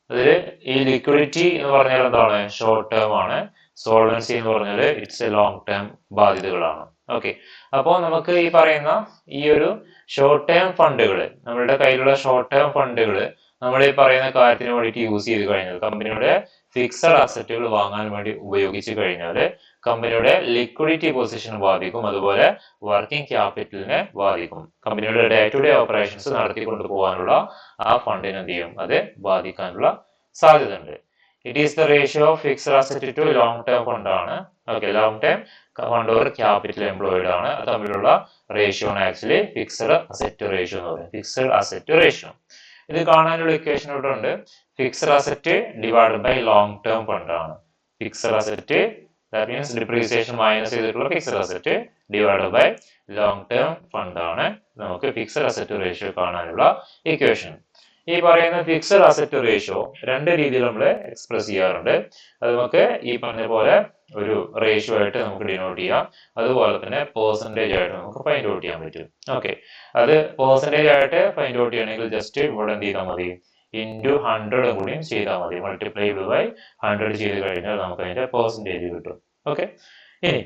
അതിൽ ഈ ലിക്വിഡിറ്റി എന്ന് പറഞ്ഞാൽ എന്താണ്? ഷോർട്ട് ടേം ആണ്. സോൾവൻസി എന്ന് പറഞ്ഞാൽ ഇറ്റ്സ് എ ലോങ് ടേം ബാധ്യതകളാണ്. ഓക്കെ, അപ്പോൾ നമുക്ക് ഈ പറയുന്ന ഈ ഒരു ഷോർട്ട് ടേം ഫണ്ടുകൾ, നമ്മളുടെ കയ്യിലുള്ള ഷോർട്ട് ടേം ഫണ്ടുകൾ നമ്മൾ ഈ പറയുന്ന കാര്യത്തിന് വേണ്ടിയിട്ട് യൂസ് ചെയ്ത് കഴിഞ്ഞാൽ, കമ്പനിയുടെ ഫിക്സഡ് അസറ്റുകൾ വാങ്ങാൻ വേണ്ടി ഉപയോഗിച്ചു കഴിഞ്ഞാൽ കമ്പനിയുടെ ലിക്വിഡിറ്റി പൊസിഷൻ ബാധിക്കും, അതുപോലെ വർക്കിംഗ് ക്യാപിറ്റലിനെ ബാധിക്കും. കമ്പനിയുടെ ഡേ ടു ഡേ ഓപ്പറേഷൻസ് നടത്തിക്കൊണ്ടു പോകാനുള്ള ആ ഫണ്ടിന് എന്ത് ചെയ്യും? അത് ബാധിക്കാനുള്ള സാധ്യത ഉണ്ട്. It is the ratio of fixed asset to long term fund ആണ്. Okay, long term fund or capital employed ആണ്. അത് തമ്മിലുള്ള റേഷ്യോ ആണ് ആക്ച്വലി ഫിക്സഡ് അസറ്റ് റേഷ്യോ എന്ന് പറയുന്നത്. ഫിക്സഡ് അസറ്റ് റേഷ്യോ ഇത് കാണാനുള്ള ഇക്വേഷൻ ഇവിടെ ഉണ്ട്. Fixed asset divided by long term fund ആണ്. Fixed asset that means depreciation minus ചെയ്തിട്ടുള്ള fixed asset divided by long term fund ആണ് നമുക്ക് ഫിക്സഡ് അസറ്റ് റേഷ്യോ കാണാനുള്ള ഇക്വേഷൻ. ഈ പറയുന്ന ഫിക്സഡ് അസറ്റ് റേഷ്യോ രണ്ട് രീതിയിൽ നമ്മൾ എക്സ്പ്രസ് ചെയ്യാറുണ്ട്. അത് നമുക്ക് ഈ പറഞ്ഞ പോലെ ഒരു റേഷ്യോ ആയിട്ട് നമുക്ക് ഡിനോട്ട് ചെയ്യാം, അതുപോലെ തന്നെ പെർസെന്റേജ് ആയിട്ട് നമുക്ക് ഫൈൻഡ് ഔട്ട് ചെയ്യാൻ പറ്റും. ഓക്കെ, അത് പെർസെന്റേജ് ആയിട്ട് ഫൈൻഡ് ഔട്ട് ചെയ്യണമെങ്കിൽ ജസ്റ്റ് ഇവിടെ എന്ത് ചെയ്താൽ മതി? ഇൻറ്റു 100 കൂടിയും ചെയ്താൽ മതി. മൾട്ടിപ്ലൈ ബൈ 100 ചെയ്ത് കഴിഞ്ഞാൽ നമുക്ക് അതിന്റെ പെർസെന്റേജ് കിട്ടും. ഓക്കെ, ഇനി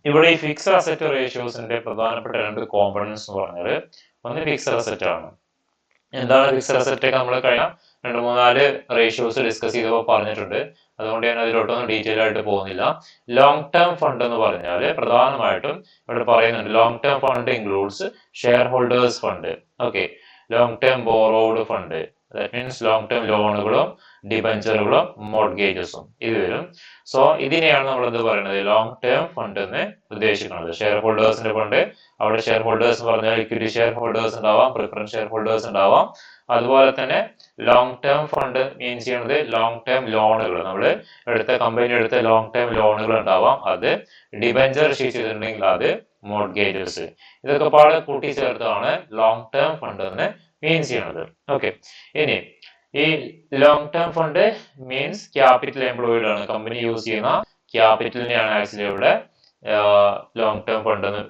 ഇവിടെ ഈ ഫിക്സഡ് അസറ്റ് റേഷ്യോസിന്റെ പ്രധാനപ്പെട്ട രണ്ട് കോമ്പണൻസ് എന്ന് പറഞ്ഞാൽ ഒന്ന് ഫിക്സഡ് അസറ്റ് ആണ്. എന്താണ് ഫിക്സഡ് അസറ്റ്? നമ്മൾ കഴിഞ്ഞ 2-3-4 റേഷ്യോസ് ഡിസ്കസ് ചെയ്തപ്പോൾ പറഞ്ഞിട്ടുണ്ട്. അതുകൊണ്ട് ഞാൻ അതിലോട്ടൊന്നും ഡീറ്റെയിൽ ആയിട്ട് പോകുന്നില്ല. ലോങ് ടേം ഫണ്ട് എന്ന് പറഞ്ഞാൽ പ്രധാനമായിട്ടും ഇവിടെ പറയുന്നുണ്ട്, long term fund includes share holders fund, okay, long term borrowed fund, that means long term ലോണുകളും ഡിബഞ്ചറുകളും മോർഗേജസും ഇത് വരും. സോ ഇതിനെയാണ് നമ്മൾ എന്ത് പറയുന്നത്? ലോങ് ടേം ഫണ്ട് എന്ന് ഉദ്ദേശിക്കുന്നത്. ഷെയർ ഹോൾഡേഴ്സിന്റെ ഫണ്ട്, അവിടെ ഷെയർ ഹോൾഡേഴ്സ് എന്ന് പറഞ്ഞാൽ ഇക്വിറ്റി ഷെയർ ഹോൾഡേഴ്സ് ഉണ്ടാവാം, പ്രിഫറൻസ് ഷെയർ ഹോൾഡേഴ്സ് ഉണ്ടാവാം. അതുപോലെ തന്നെ ലോങ് ടേം ഫണ്ട് മീൻസ് ചെയ്യുന്നത് ലോങ് ടേം ലോണുകൾ, നമ്മൾ കമ്പനി എടുത്ത ലോങ് ടേം ലോണുകൾ ഉണ്ടാവാം, അത് ഡിബഞ്ചർ ഇഷ്യൂ ചെയ്തിട്ടുണ്ടെങ്കിൽ അത് മോർഗേജസ്, ഇതൊക്കെ പാടെ കൂട്ടിച്ചേർത്താണ് ലോങ് ടേം ഫണ്ട് എന്ന് മീൻസ് ചെയ്യണത്. ഓക്കെ, ഇനി ഈ long term fund means capital employed ആണ്. കമ്പനി യൂസ് ചെയ്യുന്ന ക്യാപിറ്റലിനെയാണ് ആക്ച്വലി ഇവിടെ ലോങ് ടേം ഫണ്ട് എന്ന്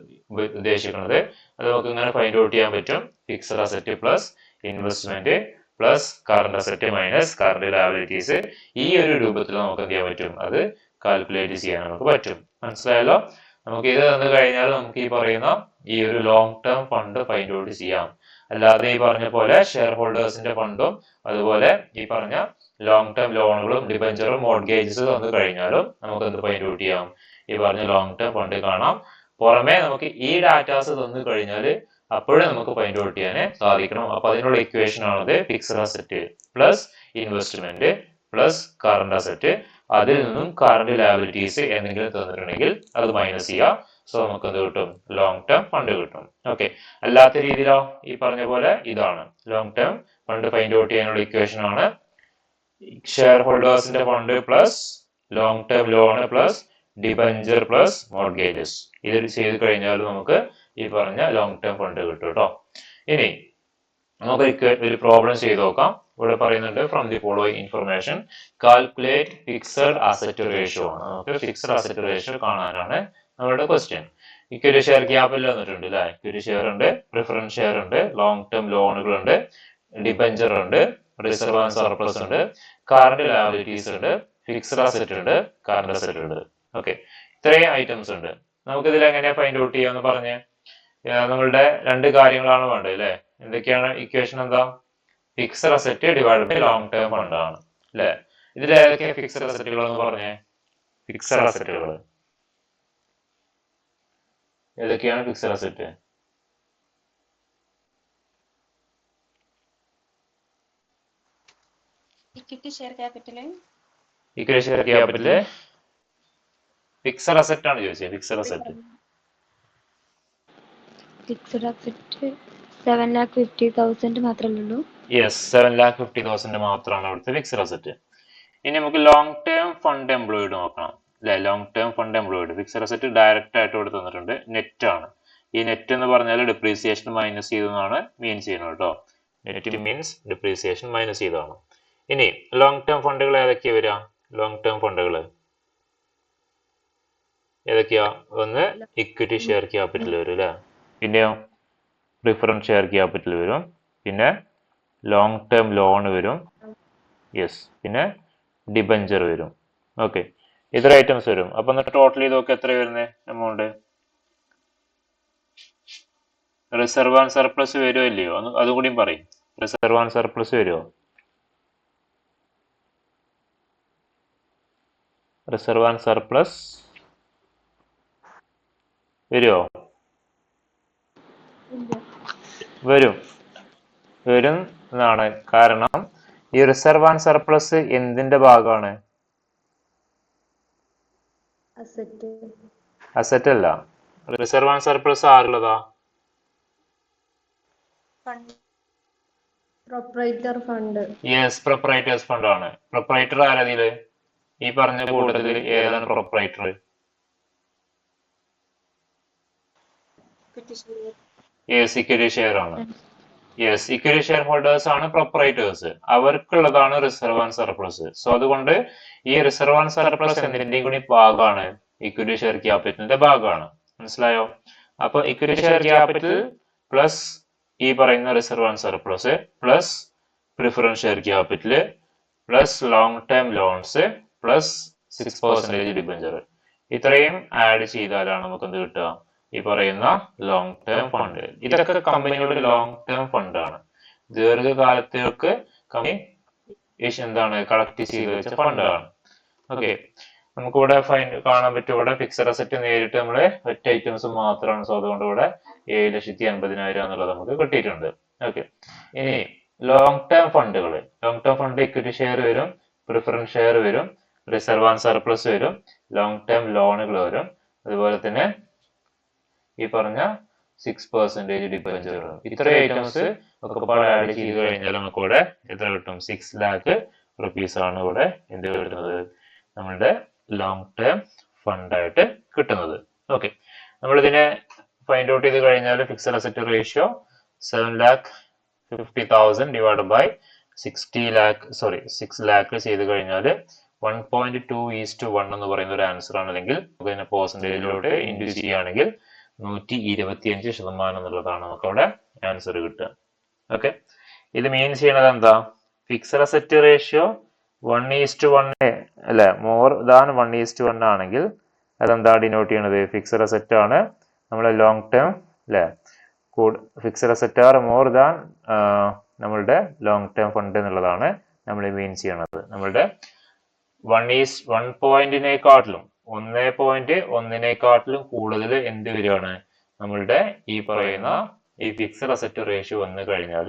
ഉദ്ദേശിക്കുന്നത്. അത് നമുക്ക് ഇങ്ങനെ ഫൈൻഡ് ഔട്ട് ചെയ്യാൻ പറ്റും. Fixed asset plus investment plus current asset minus current liabilities, ഈ ഒരു രൂപത്തിൽ നമുക്ക് എന്ത് ചെയ്യാൻ പറ്റും? അത് കാൽക്കുലേറ്റ് ചെയ്യാൻ നമുക്ക് പറ്റും. മനസ്സിലായല്ലോ? നമുക്ക് ഇത് തന്നു കഴിഞ്ഞാൽ നമുക്ക് ഈ പറയുന്ന ഈ ഒരു long term fund find out ചെയ്യാം. അല്ലാതെ ഈ പറഞ്ഞ പോലെ ഷെയർ ഹോൾഡേഴ്സിന്റെ ഫണ്ടും അതുപോലെ ഈ പറഞ്ഞ ലോങ് ടേം ലോണുകളും ഡിബഞ്ചറും മോർഗേജസ് തന്നു കഴിഞ്ഞാലും നമുക്ക് എന്ത് ഫൈൻഡ് ഔട്ട് ചെയ്യാം? ഈ പറഞ്ഞ ലോങ് ടേം ഫണ്ട് കാണാം. പുറമെ നമുക്ക് ഈ ഡാറ്റാസ് തന്നു കഴിഞ്ഞാൽ അപ്പോഴും നമുക്ക് ഫൈൻഡ് ഔട്ട് ചെയ്യാൻ സാധിക്കണം. അപ്പൊ അതിനുള്ള ഇക്വേഷൻ ആണത് fixed asset plus investment plus current asset, അതിൽ നിന്നും കറണ്ട് ലയബിലിറ്റീസ് എന്തെങ്കിലും തന്നിട്ടുണ്ടെങ്കിൽ അത് മൈനസ് ചെയ്യുക. സോ നമുക്ക് എന്ത് കിട്ടും? ലോങ് ടേം ഫണ്ട് കിട്ടും. ഓക്കെ, അല്ലാത്ത രീതിയിലോ ഈ പറഞ്ഞ പോലെ ഇതാണ് long term fund find out ചെയ്യാനുള്ള ഇക്വേഷൻ ആണ് ഷെയർ ഹോൾഡേഴ്സിന്റെ fund plus long term loan plus debenture plus mortgages. ഇത് ചെയ്ത് കഴിഞ്ഞാൽ നമുക്ക് ഈ പറഞ്ഞ ലോങ് ടേം ഫണ്ട് കിട്ടും കേട്ടോ. ഇനി നമുക്ക് ഒരു പ്രോബ്ലം ചെയ്ത് നോക്കാം. ഇവിടെ പറയുന്നുണ്ട് from the following information calculate fixed asset ratio ആണ്. നമുക്ക് ഫിക്സഡ് അസറ്റ് റേഷ്യോ കാണാനാണ് നമ്മളുടെ ക്വസ്റ്റ്യൻ. ഇക്വിറ്റി ഷെയർ ക്യാപിറ്റൽ വന്നിട്ടുണ്ട് അല്ലെ. ഇക്വിറ്റി ഷെയർ ഉണ്ട്, പ്രിഫറൻസ് ഷെയർ ഉണ്ട്, ലോങ് ടേം ലോണുകളുണ്ട്, ഡിബഞ്ചർ ഉണ്ട്, റിസർവ് ആൻഡ് സർപ്ലസ് ഉണ്ട്, കറന്റ് ലയബിലിറ്റീസ് ഉണ്ട്, ഫിക്സഡ് അസറ്റ് ഉണ്ട്, കറന്റ് അസറ്റ് ഉണ്ട്. ഓക്കെ, ഇത്രയും ഐറ്റംസ് ഉണ്ട്. നമുക്ക് ഇതിൽ എങ്ങനെയാ ഫൈൻഡ് ഔട്ട് ചെയ്യാന്ന് പറഞ്ഞ് നമ്മളുടെ രണ്ട് കാര്യങ്ങളാണ് വേണ്ടത് അല്ലെ. എന്തൊക്കെയാണ് ഇക്വേഷൻ? എന്താ? Fixed asset divide by long term fund ആണ് അല്ലെ. ഇതിൽ ഏതൊക്കെയാണ് ഫിക്സഡ് അസറ്റുകൾ എന്ന് പറഞ്ഞേ? ഫിക്സഡ് അസറ്റുകൾ ഏതൊക്കെയാണ് fixed asset? Equity share capital, equity share capital fixed asset ആണ് ചോദിച്ചത്. ഫിക്സഡ് അസറ്റ് ഫിക്സഡ് അസറ്റ് 7,50,000 മാത്രമേ ഉള്ളൂ. യെസ്, 7,50,000 മാത്രമാണ് അവിടുത്തെ ഫിക്സഡ് അസറ്റ്. ഇനി നമുക്ക് ലോങ് ടേം ഫണ്ട് എംപ്ലോയിഡ് നോക്കണം അല്ലെ. Long term fund employed fixed asset direct ആയിട്ട് ഇവിടെ തന്നിട്ടുണ്ട്. നെറ്റ് ആണ്. ഈ നെറ്റ് എന്ന് പറഞ്ഞാൽ ഡിപ്രീസിയേഷൻ മൈനസ് ചെയ്തെന്നാണ് മീൻ ചെയ്യുന്നത് കേട്ടോ. നെറ്റ് മീൻസ് ഡിപ്രീസിയേഷൻ മൈനസ് ചെയ്തതാണ്. ഇനി ലോങ് ടേം ഫണ്ടുകൾ ഏതൊക്കെയാ വരിക? ലോങ് ടേം ഫണ്ടുകൾ ഏതൊക്കെയാ? ഒന്ന് ഇക്വിറ്റി ഷെയർ ക്യാപിറ്റൽ വരും അല്ലെ. പിന്നെയോ പ്രിഫറൻസ് ഷെയർ ക്യാപിറ്റൽ വരും. പിന്നെ ലോങ് ടേം ലോൺ വരും. യെസ്, പിന്നെ ഡിബഞ്ചർ വരും. ഓക്കെ, ഇത്ര ഐറ്റംസ് വരും. അപ്പൊ ടോട്ടൽ ചെയ്തൊക്കെ എത്ര വരുന്നത് എമൗണ്ട്? റിസർവ് ആൻഡ് സർപ്ലസ് വരുമോ ഇല്ലയോ? അതും കൂടിയും പറയും. റിസർവ് ആൻഡ് സർപ്ലസ് വരുമോ? റിസർവ് ആൻഡ് സർപ്ലസ് വരുമോ? വരും എന്നാണ്. കാരണം ഈ റിസർവ് ആൻഡ് സർപ്ലസ് എന്തിന്റെ ഭാഗമാണ്? അസറ്റ് അല്ല. റിസർവ് ആൻഡ് സർപ്ലസ് ആരുള്ളതാ? Proprietor fund. Yes, proprietors fund ആണ്. പ്രൊപ്രൈറ്റർ ആരതില്? ഈ പറഞ്ഞ കൂട്ടത്തിൽ ഏതാണ് പ്രൊപ്രൈറ്റർ? യെസ്, ഇക്വിറ്റി ഷെയർ ആണ്. യെസ്, ഇക്വിറ്റി ഷെയർ ഹോൾഡേഴ്സ് ആണ് പ്രൊപ്രൈറ്റേഴ്സ്. അവർക്കുള്ളതാണ് റിസർവ് ആൻഡ് സർപ്ലസ്. സോ അതുകൊണ്ട് ഈ റിസർവ് ആൻഡ് സർപ്ലസ് എന്തിന്റെയും കൂടി ഭാഗമാണ്? ഇക്വിറ്റി ഷെയർ ക്യാപിറ്റലിന്റെ ഭാഗമാണ്. മനസ്സിലായോ? അപ്പൊ ഇക്വിറ്റി ഷെയർ ക്യാപിറ്റൽ പ്ലസ് ഈ പറയുന്ന reserve and surplus plus preference share capital plus long term loans plus 6% debenture, ഇത്രയും ആഡ് ചെയ്താലാണ് നമുക്ക് എന്ത് കിട്ടുക? ഈ പറയുന്ന ലോങ് ടേം ഫണ്ട്. ഇതൊക്കെ കമ്പനികളുടെ ലോങ് ടേം ഫണ്ടാണ്. ദീർഘകാലത്തേക്ക് കമ്പനി എന്താണ് കളക്ട് ചെയ്ത് വെച്ച ഫണ്ടാണ്. ഓക്കെ, നമുക്കിവിടെ കാണാൻ പറ്റും. ഇവിടെ ഫിക്സഡ് അസറ്റ് നേരിട്ട് നമ്മള് ഒറ്റ ഐറ്റംസ് മാത്രമാണ്. സോ അതുകൊണ്ട് ഇവിടെ 7,80,000 എന്നുള്ളത് നമുക്ക് കിട്ടിയിട്ടുണ്ട്. ഓക്കെ, ഇനി ലോങ് ടേം ഫണ്ടുകൾ. Long term fund equity share വരും, പ്രിഫറൻസ് ഷെയർ വരും, റിസർവ് ആൻഡ് സർപ്ലസ് വരും, ലോങ് ടേം ലോണുകൾ വരും, അതുപോലെ തന്നെ ഈ പറഞ്ഞ 6% ഡിബഞ്ചർ വരും. ഇത്രയും ഐറ്റംസ് ഒക്കെ ആഡ് ചെയ്ത് കഴിഞ്ഞാൽ നമുക്ക് ഇവിടെ എത്ര കിട്ടും? 6 lakh rupees ആണ് ഇവിടെ എന്ത് കിട്ടുന്നത്? നമ്മളുടെ ലോങ് ടേം ഫണ്ടായിട്ട് കിട്ടുന്നത്. ഓക്കെ, നമ്മളിതിനെ ഫൈൻഡ് ഔട്ട് ചെയ്ത് കഴിഞ്ഞാൽ fixed asset ratio 7,50,000 divide by 6 lakh ചെയ്ത് കഴിഞ്ഞാൽ 1.2:1 എന്ന് പറയുന്ന ഒരു ആൻസർ ആണ്. അല്ലെങ്കിൽ ഇതിനെ പെർസെന്റേജിലോട്ട് ഇൻഡ്യൂസ് ചെയ്യുകയാണെങ്കിൽ 125% എന്നുള്ളതാണ് നമുക്ക് അവിടെ ആൻസർ കിട്ടുക. ഓക്കെ, ഇത് മീൻസ് ചെയ്യണത് എന്താ? ഫിക്സഡ് അസറ്റ് റേഷ്യോ 1:1 അല്ലെ, മോർ ദാൻ 1:1 ആണെങ്കിൽ അതെന്താ ഡിനോട്ട് ചെയ്യണത്? ഫിക്സഡ് അസറ്റ് ആണ്. നമ്മളെ ലോങ് ടേം അല്ലെ, fixed asset are more than നമ്മളുടെ ലോങ് ടേം ഫണ്ട് എന്നുള്ളതാണ് നമ്മൾ മീൻസ് ചെയ്യണത്. നമ്മളുടെ 1:1 കൂടുതൽ എന്ത് വരികയാണ്? നമ്മളുടെ ഈ പറയുന്ന ഈ ഫിക്സഡ് അസറ്റ് റേഷ്യോ വന്നു കഴിഞ്ഞാൽ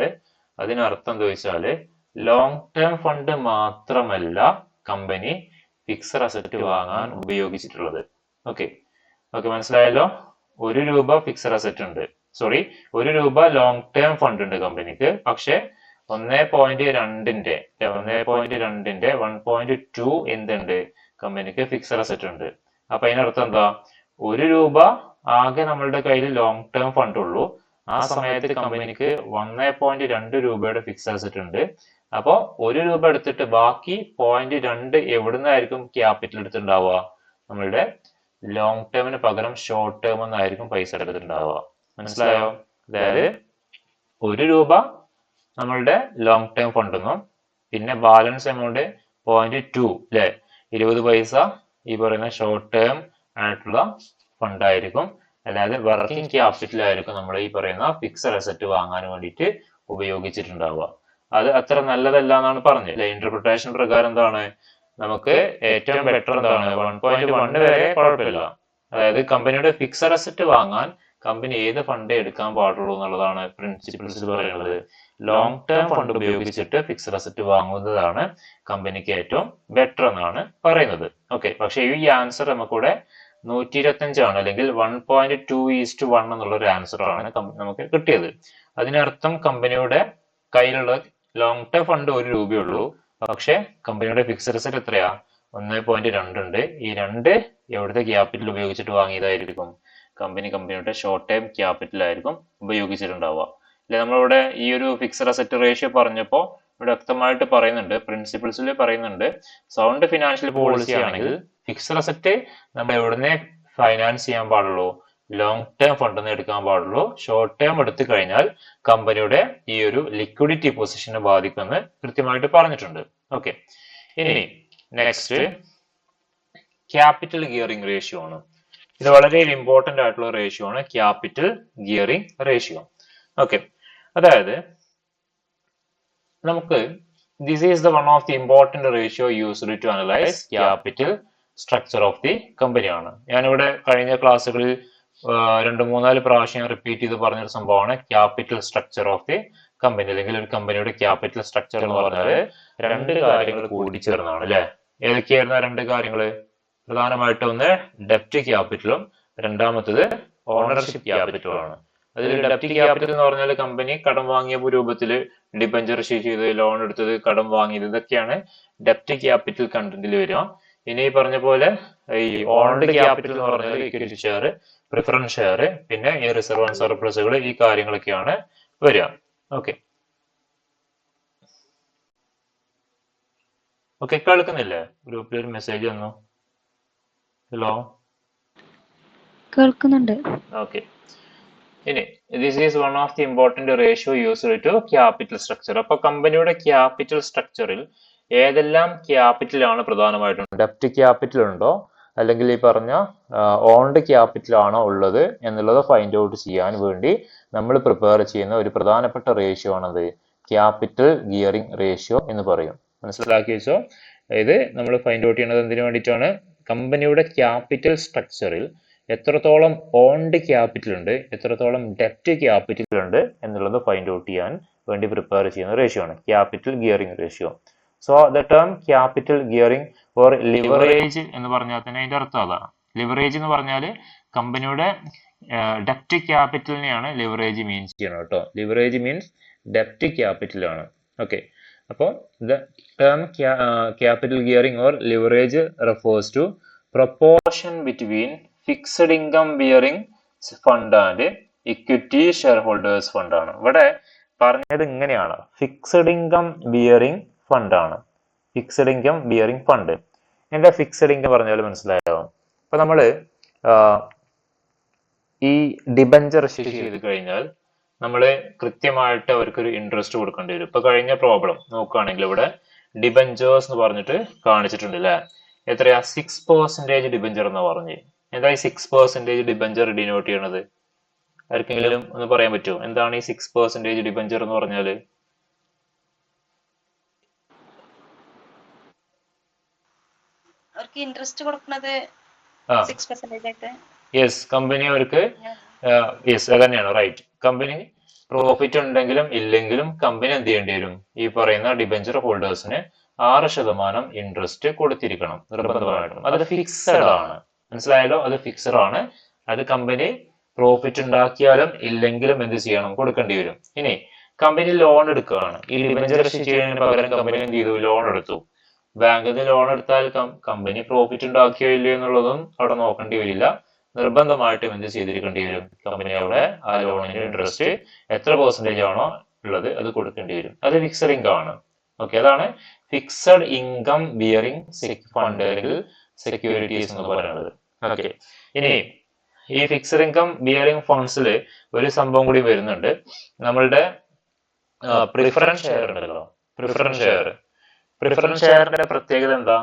അതിനർത്ഥം എന്താ വെച്ചാല് ലോങ് ടേം ഫണ്ട് മാത്രമല്ല കമ്പനി ഫിക്സഡ് അസറ്റ് വാങ്ങാൻ ഉപയോഗിച്ചിട്ടുള്ളത്. ഓക്കെ, മനസ്സിലായല്ലോ? 1 രൂപ ഫിക്സഡ് അസറ്റ് ഉണ്ട്, 1 രൂപ ലോങ് ടേം ഫണ്ട് ഉണ്ട് കമ്പനിക്ക്. പക്ഷെ 1.2ന്റെ 1.2 എന്തുണ്ട്? കമ്പനിക്ക് ഫിക്സഡ് അസറ്റ് ഉണ്ട്. അപ്പൊ അതിനർത്ഥം എന്താ? 1 രൂപ ആകെ നമ്മളുടെ കയ്യിൽ ലോങ് ടേം ഫണ്ട് ഉള്ളൂ. ആ സമയത്ത് കമ്പനിക്ക് 1.2 രൂപയുടെ ഫിക്സഡ് അസറ്റ് ഉണ്ട്. അപ്പൊ 1 രൂപ എടുത്തിട്ട് ബാക്കി 0.2 എവിടുന്നായിരിക്കും ക്യാപിറ്റൽ എടുത്തിട്ടുണ്ടാവുക? നമ്മളുടെ ലോങ് ടേമിന് പകരം ഷോർട്ട് ടേം എന്നായിരിക്കും പൈസ എടുത്തിട്ടുണ്ടാവുക. മനസ്സിലായോ? അതായത് 1 രൂപ നമ്മളുടെ ലോങ് ടേം ഫണ്ട് എന്നും പിന്നെ ബാലൻസ് എമൗണ്ട് 0.2 അല്ലെ 20 പൈസ ഈ പറയുന്ന ഷോർട്ട് ടേം ആയിട്ടുള്ള ഫണ്ട് ആയിരിക്കും. അല്ലാതെ വർക്കിംഗ് ക്യാപിറ്റൽ ആയിരിക്കും നമ്മൾ ഈ പറയുന്ന ഫിക്സഡ് അസറ്റ് വാങ്ങാൻ വേണ്ടിയിട്ട് ഉപയോഗിച്ചിട്ടുണ്ടാവുക. അത് അത്ര നല്ലതല്ല എന്നാണ് പറഞ്ഞത്. ഇന്റർപ്രിട്ടേഷൻ പ്രകാരം എന്താണ് നമുക്ക് ഏറ്റവും ബെറ്റർ എന്താണ് 1.1 വരെ കുഴപ്പമില്ല. അതായത് കമ്പനിയുടെ ഫിക്സഡ് അസറ്റ് വാങ്ങാൻ കമ്പനി ഏത് ഫണ്ട് എടുക്കാൻ പാടുള്ളൂ എന്നുള്ളതാണ് പ്രിൻസിപ്പിൾസിൽ പറയുന്നത്. ലോങ് ടേം ഫണ്ട് ഉപയോഗിച്ചിട്ട് ഫിക്സഡ് അസറ്റ് വാങ്ങുന്നതാണ് കമ്പനിക്ക് ഏറ്റവും ബെറ്റർ എന്നാണ് പറയുന്നത്. ഓക്കെ, പക്ഷെ ഈ ആൻസർ നമുക്കിവിടെ 125 ആണ്, അല്ലെങ്കിൽ 1.2:1 എന്നുള്ള ഒരു ആൻസർ ആണ് നമുക്ക് കിട്ടിയത്. അതിനർത്ഥം കമ്പനിയുടെ കയ്യിലുള്ള ലോങ് ടേം ഫണ്ട് 1 രൂപയുള്ളൂ, പക്ഷെ കമ്പനിയുടെ ഫിക്സഡ് അസറ്റ് എത്രയാ 1.2 ഉണ്ട്. ഈ 2 എവിടുത്തെ ക്യാപിറ്റൽ ഉപയോഗിച്ചിട്ട് വാങ്ങിയതായിരിക്കും? കമ്പനിയുടെ ഷോർട്ട് ടേം ക്യാപിറ്റൽ ആയിരിക്കും ഉപയോഗിച്ചിട്ടുണ്ടാവുക. അല്ലെ, നമ്മളിവിടെ ഈ ഒരു ഫിക്സഡ് അസറ്റ് റേഷ്യോ പറഞ്ഞപ്പോൾ ഇവിടെ വ്യക്തമായിട്ട് പറയുന്നുണ്ട്, പ്രിൻസിപ്പിൾസിൽ പറയുന്നുണ്ട്, സൗണ്ട് ഫിനാൻഷ്യൽ പോളിസി ആണെങ്കിൽ ഫിക്സഡ് അസറ്റ് നമ്മൾ എവിടുന്നേ ഫൈനാൻസ് ചെയ്യാൻ പാടുള്ളൂ? ലോങ് ടേം ഫണ്ടിൽ നിന്ന് എടുക്കാൻ പാടുള്ളൂ. ഷോർട്ട് ടേം എടുത്തു കഴിഞ്ഞാൽ കമ്പനിയുടെ ഈ ഒരു ലിക്വിഡിറ്റി പൊസിഷനെ ബാധിക്കുമെന്ന് കൃത്യമായിട്ട് പറഞ്ഞിട്ടുണ്ട്. ഓക്കെ, ഇനി നെക്സ്റ്റ് ക്യാപിറ്റൽ ഗിയറിംഗ് റേഷ്യോ ആണ്. ഇത് വളരെ ഇമ്പോർട്ടന്റ് ആയിട്ടുള്ള റേഷ്യോ ആണ്, ക്യാപിറ്റൽ ഗിയറിംഗ് റേഷ്യോ. ഓക്കെ, അതായത് നമുക്ക് this is the one of the important ratio used to analyse capital structure of the company ആണ്. ഞാനിവിടെ കഴിഞ്ഞ ക്ലാസ്സുകളിൽ 2-3-4 പ്രാവശ്യം റിപ്പീറ്റ് ചെയ്ത് പറഞ്ഞൊരു സംഭവമാണ് capital structure of the company. അല്ലെങ്കിൽ ഒരു കമ്പനിയുടെ ക്യാപിറ്റൽ സ്ട്രക്ചർ എന്ന് പറഞ്ഞാൽ 2 കാര്യങ്ങൾ കൂടി ചേർന്നാണ് അല്ലെ. ഏതൊക്കെയായിരുന്നു 2 കാര്യങ്ങള്? പ്രധാനമായിട്ടും ഒന്ന് ഡെപ്റ്റ് ക്യാപിറ്റലും രണ്ടാമത്തത് ഓണർഷിപ്പ് ക്യാപിറ്റലും ആണ്. അതിൽ ഡെപ്റ്റ് ക്യാപിറ്റൽ എന്ന് പറഞ്ഞാൽ കമ്പനി കടം വാങ്ങിയ രൂപത്തിൽ ഡിബഞ്ചർ ഇഷ്യൂ ചെയ്ത് ലോൺ എടുത്തത്, കടം വാങ്ങിയത്, ഇതൊക്കെയാണ് ഡെപ്റ്റ് ക്യാപിറ്റൽ കണ്ടന്റിൽ വരിക. ഇനി പറഞ്ഞ പോലെ ഈ ഓൺഡ് ക്യാപിറ്റൽ എന്ന് പറഞ്ഞാൽ ഇക്വിറ്റി ഷെയർ, പ്രിഫറൻസ് ഷെയർ, പിന്നെ ഈ റിസർവ് ആൻഡ് സർപ്ലസുകൾ, ഈ കാര്യങ്ങളൊക്കെയാണ് വരിക. ഓക്കെ, കേൾക്കുന്നില്ലേ? ഗ്രൂപ്പിൽ ഒരു മെസ്സേജ് വന്നു. ഹലോ, കേൾക്കുന്നുണ്ട്. ഓക്കെ, ഇനി this is one of the important ratio used to capital structure. അപ്പൊ കമ്പനിയുടെ ക്യാപിറ്റൽ സ്ട്രക്ചറിൽ ഏതെല്ലാം ക്യാപിറ്റൽ ആണ് പ്രധാനമായിട്ടും? ഡെപ്റ്റ് ക്യാപിറ്റൽ ഉണ്ടോ അല്ലെങ്കിൽ ഈ പറഞ്ഞ ഓൺഡ് ക്യാപിറ്റൽ ആണോ ഉള്ളത് എന്നുള്ളത് ഫൈൻഡ് ഔട്ട് ചെയ്യാൻ വേണ്ടി നമ്മൾ പ്രിപ്പയർ ചെയ്യുന്ന ഒരു പ്രധാനപ്പെട്ട റേഷ്യോ ആണത് ക്യാപിറ്റൽ ഗിയറിംഗ് റേഷ്യോ എന്ന് പറയും. മനസ്സിലാക്കി വെച്ചോ. ഇത് നമ്മൾ ഫൈൻഡ് ഔട്ട് ചെയ്യുന്നത് എന്തിനു വേണ്ടിയിട്ടാണ്? കമ്പനിയുടെ ക്യാപിറ്റൽ സ്ട്രക്ചറിൽ എത്രത്തോളം ഓൺഡ് ക്യാപിറ്റൽ ഉണ്ട്, എത്രത്തോളം ഡെപ്റ്റ് ക്യാപിറ്റൽ ഉണ്ട് എന്നുള്ളത് ഫൈൻഡ് ഔട്ട് ചെയ്യാൻ വേണ്ടി പ്രിപ്പയർ ചെയ്യുന്ന റേഷ്യോ ആണ് capital gearing ratio. So the term capital gearing or leverage എന്ന് പറഞ്ഞാൽ തന്നെ അതിന്റെ അർത്ഥം അതാണ്. ലിവറേജ് എന്ന് പറഞ്ഞാൽ കമ്പനിയുടെ ഡെപ്റ്റ് ക്യാപിറ്റലിനെയാണ് ലിവറേജ് മീൻസ് ചെയ്യണം കേട്ടോ. ലിവറേജ് മീൻസ് ഡെപ്റ്റ് ക്യാപിറ്റൽ ആണ്. ഓക്കെ, അപ്പോൾ the term capital gearing or leverage refers to proportion between fixed income bearing fund and equity share holders fund ആണ്. ഇവിടെ പറഞ്ഞത് ഇങ്ങനെയാണ്, ഫിക്സഡ് ഇൻകം ബിയറിംഗ് ഫണ്ട് ആണ്. Fixed income bearing fund. എന്താ fixed income പറഞ്ഞാൽ മനസ്സിലായോ? അപ്പൊ നമ്മള് ഈ ഡിബഞ്ചർ ഇഷ്യൂ ചെയ്ത് കഴിഞ്ഞാൽ നമ്മൾ കൃത്യമായിട്ട് അവർക്കൊരു ഇൻട്രസ്റ്റ് കൊടുക്കേണ്ടി വരും. ഇപ്പൊ കഴിഞ്ഞ പ്രോബ്ലം നോക്കുകയാണെങ്കിൽ ഇവിടെ ഡിബഞ്ചേഴ്സ് എന്ന് പറഞ്ഞിട്ട് കാണിച്ചിട്ടുണ്ട് അല്ലെ. എത്രയാ? 6% ഡിബഞ്ചർ എന്ന് പറഞ്ഞ്. എന്താ ഈ 6% ഡിബഞ്ചർ ഡിനോട്ട് ചെയ്യണത്? ആർക്കെങ്കിലും ഒന്ന് പറയാൻ പറ്റുമോ? എന്താണ് ഈ 6% ഡിബഞ്ചർ എന്ന് പറഞ്ഞാല്? ഇൻട്രസ്റ്റ് കൊടുക്കുന്നത് യെസ്, കമ്പനി അവർക്ക് യെസ് അത് തന്നെയാണ് റൈറ്റ്. കമ്പനി പ്രോഫിറ്റ് ഉണ്ടെങ്കിലും ഇല്ലെങ്കിലും കമ്പനി എന്ത് ചെയ്യേണ്ടി വരും? ഈ പറയുന്ന ഡിബഞ്ചർ ഹോൾഡേഴ്സിന് 6% ഇൻട്രസ്റ്റ് കൊടുത്തിരിക്കണം നിർബന്ധമായിട്ടും. അത് ഫിക്സഡ് ആണ്. മനസ്സിലായല്ലോ? അത് ഫിക്സഡ് ആണ്. അത് കമ്പനി പ്രോഫിറ്റ് ഉണ്ടാക്കിയാലും ഇല്ലെങ്കിലും എന്ത് ചെയ്യണം? കൊടുക്കേണ്ടി വരും. ഇനി കമ്പനി ലോൺ എടുക്കുകയാണ്. ഈ ഡിബഞ്ചർ ഇഷ്യൂ ചെയ്യുന്നതിന് പകരം കമ്പനി എന്ത് ചെയ്തു? ലോൺ എടുത്തു. ബാങ്കിൽ നിന്ന് ലോൺ എടുത്താൽ കമ്പനി പ്രോഫിറ്റ് ഉണ്ടാക്കിയോ ഇല്ലയോ എന്നുള്ളതും അവിടെ നോക്കേണ്ടി വരില്ല. നിർബന്ധമായിട്ടും എന്ത് ചെയ്തിരിക്കേണ്ടി വരും? കമ്പനി അവിടെ ആ ലോണിന്റെ ഇൻട്രസ്റ്റ് എത്ര പെർസെന്റേജ് ആണോ ഉള്ളത് അത് കൊടുക്കേണ്ടി വരും. അത് ഫിക്സഡ് ഇൻകം ആണ്. ഓക്കെ, അതാണ് ഫിക്സഡ് ഇൻകം ബിയറിംഗ് ഫണ്ട് അല്ലെങ്കിൽ സെക്യൂരിറ്റീസ് എന്ന് പറയുന്നത്. ഓക്കെ, ഇനി ഈ ഫിക്സഡ് ഇൻകം ബിയറിംഗ് ഫണ്ട്സിൽ ഒരു സംഭവം കൂടി വരുന്നുണ്ട്. നമ്മളുടെ പ്രിഫറൻസ് ഷെയർ ഉണ്ടല്ലോ, പ്രിഫറൻസ് ഷെയറിന്റെ പ്രത്യേകത എന്താ?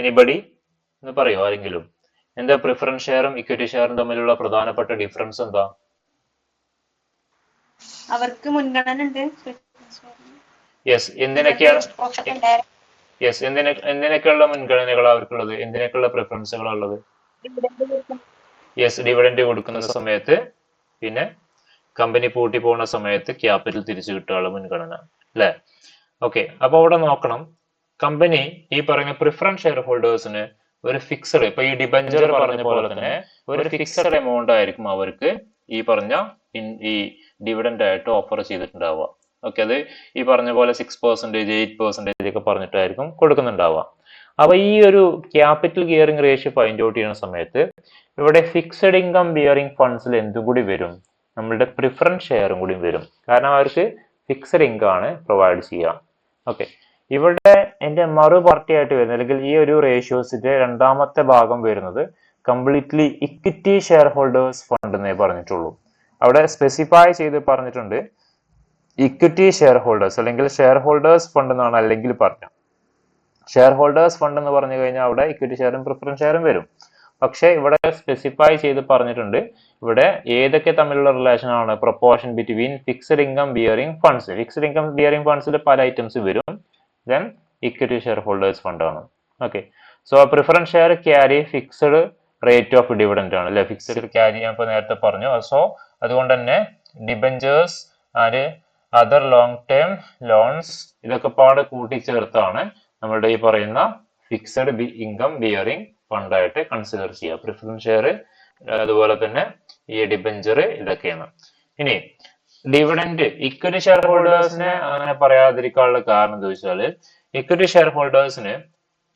എനിബഡി എന്ന് പറയോ ആരെങ്കിലും? എന്താ പ്രിഫറൻസ് ഷെയറും ഇക്വിറ്റി ഷെയറും തമ്മിലുള്ള പ്രധാനപ്പെട്ട ഡിഫറൻസ് എന്താ? അവർക്ക് മുൻഗണന ഉണ്ട്. യെസ്, എന്തിനൊക്കെയുള്ള മുൻഗണനകളാണ് അവർക്കുള്ളത്? എന്തിനൊക്കെയുള്ള പ്രിഫറൻസുകളാണ് ഉള്ളത്? യെസ്, ഡിവിഡൻഡ് കൊടുക്കുന്ന സമയത്ത്, പിന്നെ കമ്പനി പൂട്ടി പോകുന്ന സമയത്ത് ക്യാപിറ്റൽ തിരിച്ചു കിട്ടാനുള്ള മുൻഗണന, അല്ലെ? ഓക്കെ, അപ്പൊ അവിടെ നോക്കണം, കമ്പനി ഈ പറയുന്ന പ്രിഫറൻസ് ഷെയർ ഹോൾഡേഴ്സിന് ഒരു ഫിക്സഡ്, ഇപ്പൊ ഈ ഡിബഞ്ചർ പറഞ്ഞ പോലെ തന്നെ ഒരു ഫിക്സഡ് എമൗണ്ട് ആയിരിക്കും അവർക്ക് ഈ പറഞ്ഞ ഈ ഡിവിഡൻഡ് ആയിട്ട് ഓഫർ ചെയ്തിട്ടുണ്ടാവുക. ഓക്കെ, അത് ഈ പറഞ്ഞ പോലെ 6%, 8% ഒക്കെ പറഞ്ഞിട്ടായിരിക്കും കൊടുക്കുന്നുണ്ടാവുക. അപ്പൊ ഈ ഒരു capital gearing ratio find out ചെയ്യുന്ന സമയത്ത് ഇവിടെ ഫിക്സഡ് ഇൻകം ബിയറിംഗ് ഫണ്ട്സിൽ എന്തും കൂടി വരും? നമ്മളുടെ പ്രിഫറൻസ് ഷെയറും കൂടി വരും. കാരണം അവർക്ക് ഫിക്സഡ് ഇൻകം ആണ് പ്രൊവൈഡ് ചെയ്യുക. ഓക്കെ, ഇവിടെ എന്റെ മറു പാർട്ടി ആയിട്ട് വരുന്നത്, അല്ലെങ്കിൽ ഈ ഒരു റേഷ്യോസിന്റെ രണ്ടാമത്തെ ഭാഗം വരുന്നത് completely equity share holders fund എന്നേ പറഞ്ഞിട്ടുള്ളൂ. അവിടെ സ്പെസിഫൈ ചെയ്ത് പറഞ്ഞിട്ടുണ്ട് ഇക്വിറ്റി ഷെയർ ഹോൾഡേഴ്സ്, അല്ലെങ്കിൽ ഷെയർ ഹോൾഡേഴ്സ് ഫണ്ട് എന്നാണ് അല്ലെങ്കിൽ പറഞ്ഞത്. ഷെയർ ഹോൾഡേഴ്സ് ഫണ്ട് എന്ന് പറഞ്ഞു കഴിഞ്ഞാൽ അവിടെ ഇക്വിറ്റി ഷെയറും പ്രിഫറൻസ് ഷെയറും വരും. പക്ഷെ ഇവിടെ സ്പെസിഫൈ ചെയ്ത് പറഞ്ഞിട്ടുണ്ട് ഇവിടെ ഏതൊക്കെ തമ്മിലുള്ള റിലേഷൻ ആണ്? Proportion between fixed income bearing funds. Fixed income bearing ഫണ്ട്സിൽ പല ഐറ്റംസ് വരും. Then equity share holders fund ആണ്. Okay, so preference share carry fixed rate of dividend ആണ്, അല്ലെ? ഫിക്സഡ് ക്യാരി ഞാൻ ഇപ്പോൾ നേരത്തെ പറഞ്ഞു. സോ അതുകൊണ്ട് തന്നെ debentures and other long term loans ഇതൊക്കെ പാടെ കൂട്ടിച്ചേർത്താണ് നമ്മളുടെ ഈ പറയുന്ന ഫിക്സഡ് ഇൻകം ബിയറിംഗ് ഫണ്ടായിട്ട് കൺസിഡർ ചെയ്യുക. പ്രിഫറൻസ് ഷെയർ, അതുപോലെ തന്നെ ഈ ഡിബഞ്ചർ, ഇതൊക്കെയാണ്. ഇനി ഡിവിഡൻഡ് ഇക്വിറ്റി ഷെയർ ഹോൾഡേഴ്സിനെ അങ്ങനെ പറയാതിരിക്കാനുള്ള കാരണം എന്താ വെച്ചാൽ, ഇക്വിറ്റി ഷെയർ ഹോൾഡേഴ്സിന്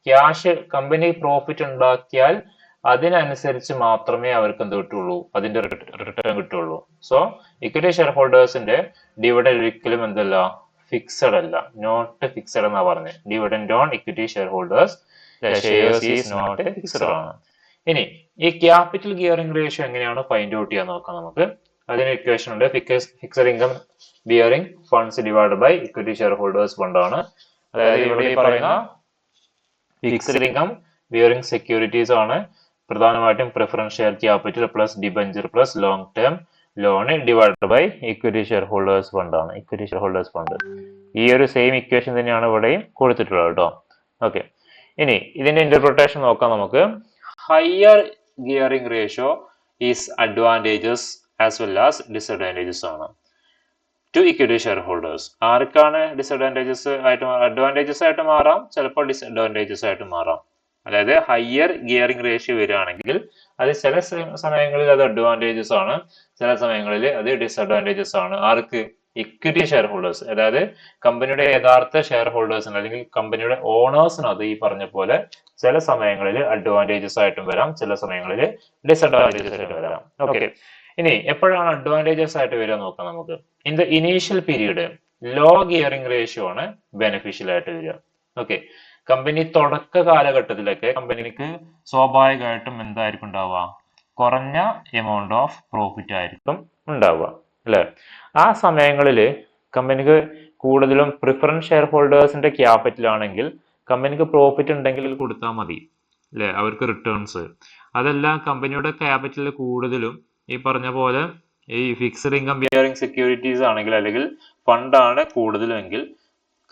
ക്യാഷ് കമ്പനി പ്രോഫിറ്റ് ഉണ്ടാക്കിയാൽ അതിനനുസരിച്ച് മാത്രമേ അവർക്ക് എന്ത് കിട്ടുള്ളൂ? അതിന്റെ റിട്ടേൺ കിട്ടുള്ളൂ. സോ ഇക്വിറ്റി ഷെയർ ഹോൾഡേഴ്സിന്റെ ഡിവിഡൻഡ് ഒരിക്കലും എന്തല്ല, ഫിക്സഡ് അല്ല, നോട്ട് ഫിക്സഡ് എന്നാ പറഞ്ഞത്. Dividend on equity share holders shares is not fixed ആണ്. ഇനി ഈ ക്യാപിറ്റൽ ഗിയറിംഗ് റേഷ്യോ എങ്ങനെയാണ് ഫൈൻഡ് ഔട്ട് ചെയ്യാൻ നോക്കാം നമുക്ക്. അതിന് ഇക്വേഷൻ ഉണ്ട്. Fixed income bearing funds divide by equity share holders fund ആണ്. അതായത് ഇവിടെ ഈ പറയുന്ന ഫിക്സഡ് ഇൻകം ബിയറിംഗ് സെക്യൂരിറ്റീസ് ആണ് പ്രധാനമായിട്ടും preference share capital plus debenture plus long term loan divide by equity share holders fund ആണ്. ഇക്വിറ്റി ഷെയർ ഹോൾഡേഴ്സ് ഫണ്ട് ഈ ഒരു സെയിം ഇക്വേഷൻ തന്നെയാണ് ഇവിടെയും കൊടുത്തിട്ടുള്ളത് കേട്ടോ. ഓക്കെ, ഇനി ഇതിന്റെ ഇന്റർപ്രിട്ടേഷൻ നോക്കാം നമുക്ക്. Higher gearing ratio is advantages as well as disadvantages ആണ് ടു ഇക്വിറ്റി ഷെയർ ഹോൾഡേഴ്സ്. ആർക്കാണ് ഡിസഡ്വാൻറ്റേജസ് ആയിട്ട്? അഡ്വാൻറ്റേജസ് ആയിട്ട് മാറാം, ചിലപ്പോൾ ഡിസഡ്വാൻറ്റേജസ് ആയിട്ട് മാറാം. അതായത് ഹയർ ഗിയറിംഗ് റേഷ്യോ വരികയാണെങ്കിൽ അത് ചില സമയങ്ങളിൽ അത് അഡ്വാൻറ്റേജസ് ആണ്, ചില സമയങ്ങളിൽ അത് ഡിസഡ്വാൻറ്റേജസ് ആണ്. ആർക്ക്? ഇക്വിറ്റി ഷെയർ ഹോൾഡേഴ്സ്, അതായത് കമ്പനിയുടെ യഥാർത്ഥ ഷെയർ ഹോൾഡേഴ്സിന് അല്ലെങ്കിൽ കമ്പനിയുടെ ഓണേഴ്സിന് അത് ഈ പറഞ്ഞ പോലെ ചില സമയങ്ങളിൽ അഡ്വാൻറ്റേജസ് ആയിട്ടും വരാം, ചില സമയങ്ങളിൽ ഡിസഡ്വാൻറ്റേജസ് ആയിട്ടും വരാം. ഓക്കെ, ഇനി എപ്പോഴാണ് അഡ്വാൻറ്റേജസ് ആയിട്ട് വരിക നോക്കാം നമുക്ക്. In the initial period low gearing ratio ആണ് ബെനിഫിഷ്യൽ ആയിട്ട് വരിക. ഓക്കെ, കമ്പനി തുടക്ക കാലഘട്ടത്തിലൊക്കെ കമ്പനിക്ക് സ്വാഭാവികമായിട്ടും എന്തായിരിക്കും ഉണ്ടാവുക? കുറഞ്ഞ എമൗണ്ട് ഓഫ് പ്രോഫിറ്റ് ആയിരിക്കും ഉണ്ടാവുക, അല്ലെ? ആ സമയങ്ങളിൽ കമ്പനിക്ക് കൂടുതലും പ്രിഫറൻസ് ഷെയർ ഹോൾഡേഴ്സിന്റെ ക്യാപിറ്റൽ ആണെങ്കിൽ കമ്പനിക്ക് പ്രോഫിറ്റ് ഉണ്ടെങ്കിൽ കൊടുത്താൽ മതി, അല്ലെ? അവർക്ക് റിട്ടേൺസ്. അതല്ല കമ്പനിയുടെ ക്യാപിറ്റൽ കൂടുതലും ഈ പറഞ്ഞ പോലെ ഈ ഫിക്സഡ് ഇൻകം ബിയറിംഗ് സെക്യൂരിറ്റീസ് ആണെങ്കിൽ അല്ലെങ്കിൽ ഫണ്ടാണ് കൂടുതലുമെങ്കിൽ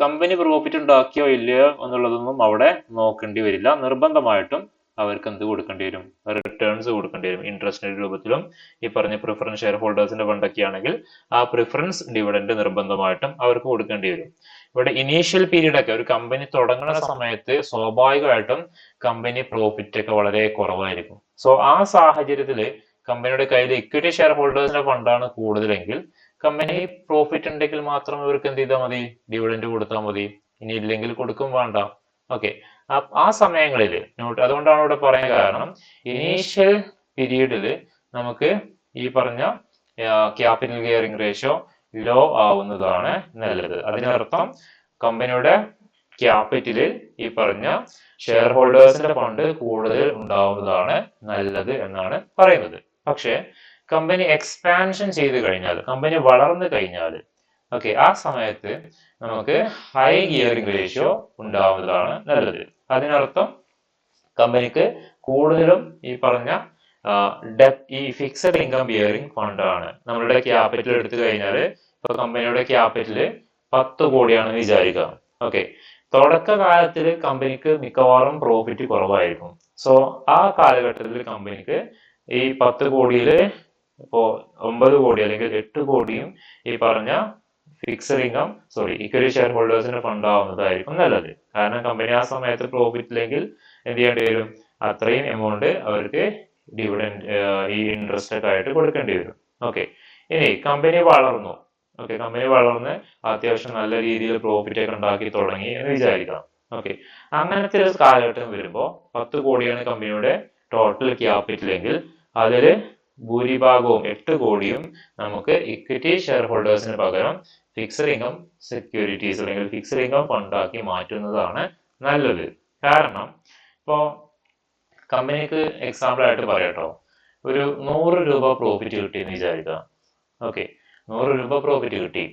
കമ്പനി പ്രോഫിറ്റ് ഉണ്ടാക്കിയോ ഇല്ലയോ എന്നുള്ളതൊന്നും അവിടെ നോക്കേണ്ടി വരില്ല. നിർബന്ധമായിട്ടും അവർക്ക് എന്ത് കൊടുക്കേണ്ടി വരും? റിട്ടേൺസ് കൊടുക്കേണ്ടി വരും. ഇൻട്രസ്റ്റിന്റെ രൂപത്തിലും ഈ പറഞ്ഞ പ്രിഫറൻസ് ഷെയർ ഹോൾഡേഴ്സിന്റെ ഫണ്ടൊക്കെ ആണെങ്കിൽ ആ പ്രിഫറൻസ് ഡിവിഡൻഡ് നിർബന്ധമായിട്ടും അവർക്ക് കൊടുക്കേണ്ടി വരും. ഇവിടെ ഇനീഷ്യൽ പീരീഡ് ഒക്കെ ഒരു കമ്പനി തുടങ്ങുന്ന സമയത്ത് സ്വാഭാവികമായിട്ടും കമ്പനി പ്രോഫിറ്റ് ഒക്കെ വളരെ കുറവായിരിക്കും. സോ ആ സാഹചര്യത്തിൽ കമ്പനിയുടെ കയ്യിൽ ഇക്വിറ്റി ഷെയർ ഹോൾഡേഴ്സിന്റെ ഫണ്ടാണ് കൂടുതലെങ്കിൽ കമ്പനി പ്രോഫിറ്റ് ഉണ്ടെങ്കിൽ മാത്രം ഇവർക്ക് എന്ത് ചെയ്താൽ മതി? ഡിവിഡൻഡ് കൊടുത്താൽ മതി. ഇനി ഇല്ലെങ്കിൽ കൊടുക്കും വേണ്ട. ഓക്കെ, ആ സമയങ്ങളിൽ അതുകൊണ്ടാണ് ഇവിടെ പറയാൻ കാരണം ഇനീഷ്യൽ പീരീഡിൽ നമുക്ക് ഈ പറഞ്ഞ ക്യാപിറ്റൽ ഗിയറിംഗ് റേഷ്യോ ലോ ആവുന്നതാണ് നല്ലത്. അതിനർത്ഥം കമ്പനിയുടെ ക്യാപിറ്റല് ഈ പറഞ്ഞ ഷെയർ ഹോൾഡേഴ്സിന്റെ ഫണ്ട് കൂടുതൽ ഉണ്ടാവുന്നതാണ് നല്ലത് എന്നാണ് പറയുന്നത്. പക്ഷെ കമ്പനി എക്സ്പാൻഷൻ ചെയ്ത് കഴിഞ്ഞാൽ, കമ്പനി വളർന്നു കഴിഞ്ഞാൽ, ഓക്കെ, ആ സമയത്ത് നമുക്ക് ഹൈ ഗിയറിംഗ് റേഷ്യോ ഉണ്ടാവുന്നതാണ് നല്ലത്. അതിനർത്ഥം കമ്പനിക്ക് കൂടുതലും ഈ പറഞ്ഞ ഈ ഫിക്സഡ് ഇൻകം ബിയറിംഗ് ഫണ്ടാണ്. നമ്മളുടെ ക്യാപിറ്റൽ എടുത്തു കഴിഞ്ഞാൽ ഇപ്പൊ കമ്പനിയുടെ ക്യാപിറ്റൽ 10 കോടിയാണെന്ന് വിചാരിക്കുക. ഓക്കെ, തുടക്കകാലത്തിൽ കമ്പനിക്ക് മിക്കവാറും പ്രോഫിറ്റ് കുറവായിരിക്കും. സോ ആ കാലഘട്ടത്തിൽ കമ്പനിക്ക് ഈ 10 കോടിയിൽ ഇപ്പോ 9 കോടി അല്ലെങ്കിൽ 8 കോടിയും ഈ പറഞ്ഞ ഫിക്സഡ് ഇൻകം ഇക്വിറ്റി ഷെയർ ഹോൾഡേഴ്സിന് ഫണ്ട് ആവുന്നതായിരിക്കും നല്ലത്. കാരണം കമ്പനി ആ സമയത്ത് പ്രോഫിറ്റ് ഇല്ലെങ്കിൽ എന്ത് ചെയ്യേണ്ടി വരും? അത്രയും എമൗണ്ട് അവർക്ക് ഡിവിഡൻഡ് ഈ ഇൻട്രസ്റ്റ് ഒക്കെ ആയിട്ട് കൊടുക്കേണ്ടി വരും. ഓക്കെ, ഇനി കമ്പനി വളർന്നു. ഓക്കെ, കമ്പനി വളർന്ന് അത്യാവശ്യം നല്ല രീതിയിൽ പ്രോഫിറ്റ് ഒക്കെ ഉണ്ടാക്കി തുടങ്ങി എന്ന് വിചാരിക്കാം. ഓക്കെ, അങ്ങനത്തെ ഒരു കാലഘട്ടം വരുമ്പോൾ 10 കോടിയാണ് കമ്പനിയുടെ ടോട്ടൽ ക്യാപിറ്റൽ എങ്കിൽ അതിൽ ഭൂരിഭാഗവും 8 കോടിയും നമുക്ക് ഇക്വിറ്റി ഷെയർ ഹോൾഡേഴ്സിന് പകരം ഫിക്സഡ് ഇൻകം സെക്യൂരിറ്റീസ് അല്ലെങ്കിൽ ഫിക്സഡ് ഇൻകം ഫണ്ടാക്കി മാറ്റുന്നതാണ് നല്ലത്. കാരണം ഇപ്പോ കമ്പനിക്ക് എക്സാമ്പിൾ ആയിട്ട് പറയട്ടോ, ഒരു 100 രൂപ പ്രോഫിറ്റ് കിട്ടി എന്ന് വിചാരിക്കുക. ഓക്കെ, 100 രൂപ പ്രോഫിറ്റ് കിട്ടി.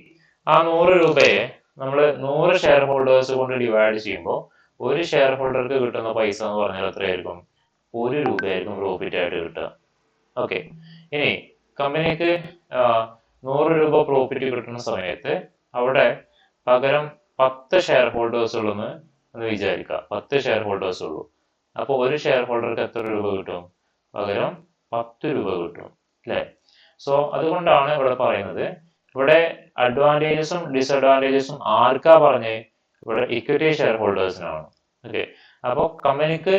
ആ 100 രൂപയെ നമ്മൾ 100 ഷെയർ ഹോൾഡേഴ്സ് കൊണ്ട് ഡിവൈഡ് ചെയ്യുമ്പോൾ ഒരു ഷെയർ ഹോൾഡർക്ക് കിട്ടുന്ന പൈസ എന്ന് പറഞ്ഞാൽ എത്രയായിരിക്കും? 1 രൂപയായിരിക്കും പ്രോഫിറ്റ് ആയിട്ട് കിട്ടുക. ഓക്കെ, ഇനി കമ്പനിക്ക് 100 രൂപ പ്രോഫിറ്റ് കിട്ടുന്ന സമയത്ത് അവിടെ പകരം 10 ഷെയർ ഹോൾഡേഴ്സ് ഉള്ളെന്ന് വിചാരിക്കുക. 10 ഷെയർ ഹോൾഡേഴ്സ് ഉള്ളൂ. അപ്പോൾ ഒരു ഷെയർ ഹോൾഡർക്ക് എത്ര രൂപ കിട്ടും? പകരം 10 രൂപ കിട്ടും, അല്ലേ? സോ അതുകൊണ്ടാണ് ഇവിടെ പറയുന്നത്, ഇവിടെ അഡ്വാൻറ്റേജസും ഡിസഡ്വാൻറ്റേജസും ആർക്കാ പറഞ്ഞേ? ഇവിടെ ഇക്വിറ്റി ഷെയർ ഹോൾഡേഴ്സിനാണ്. ഓക്കെ, അപ്പോൾ കമ്പനിക്ക്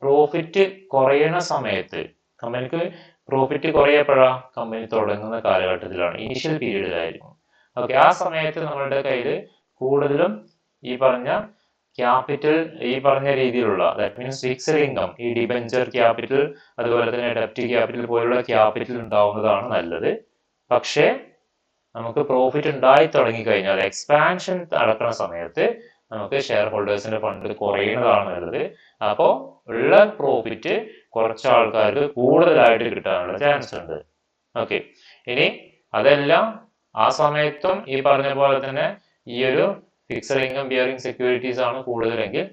പ്രോഫിറ്റ് കുറയണ സമയത്ത്, കമ്പനിക്ക് പ്രോഫിറ്റ് കുറയപ്പോഴാ? കമ്പനി തുടങ്ങുന്ന കാലഘട്ടത്തിലാണ്, ഇനിഷ്യൽ പീരീഡിലായിരിക്കും. ഓക്കെ, ആ സമയത്ത് നമ്മളുടെ കയ്യിൽ കൂടുതലും ഈ പറഞ്ഞ ക്യാപിറ്റൽ, ഈ പറഞ്ഞ രീതിയിലുള്ള ദാറ്റ് മീൻസ് ഫിക്സഡ് ഇൻകം, ഈ ഡിബെഞ്ചർ ക്യാപിറ്റൽ അതുപോലെ തന്നെ ഡെപ്റ്റ് ക്യാപിറ്റൽ പോലുള്ള ക്യാപിറ്റൽ ഉണ്ടാവുന്നതാണ് നല്ലത്. പക്ഷേ നമുക്ക് പ്രോഫിറ്റ് ഉണ്ടായി തുടങ്ങി കഴിഞ്ഞാൽ, എക്സ്പാൻഷൻ നടക്കുന്ന സമയത്ത് നമുക്ക് ഷെയർ ഹോൾഡേഴ്സിന്റെ ഫണ്ട് കുറയുന്നതാണ് നല്ലത്. അപ്പോൾ ഉള്ള പ്രോഫിറ്റ് കുറച്ച് ആൾക്കാർക്ക് കൂടുതലായിട്ട് കിട്ടാനുള്ള ചാൻസ് ഉണ്ട്. ഓക്കെ, ഇനി അതെല്ലാം ആ സമയത്തും ഈ പറഞ്ഞ പോലെ തന്നെ ഈ ഒരു ഫിക്സഡ് ഇൻകം ബിയറിംഗ് സെക്യൂരിറ്റീസ് ആണ് കൂടുതലെങ്കിൽ,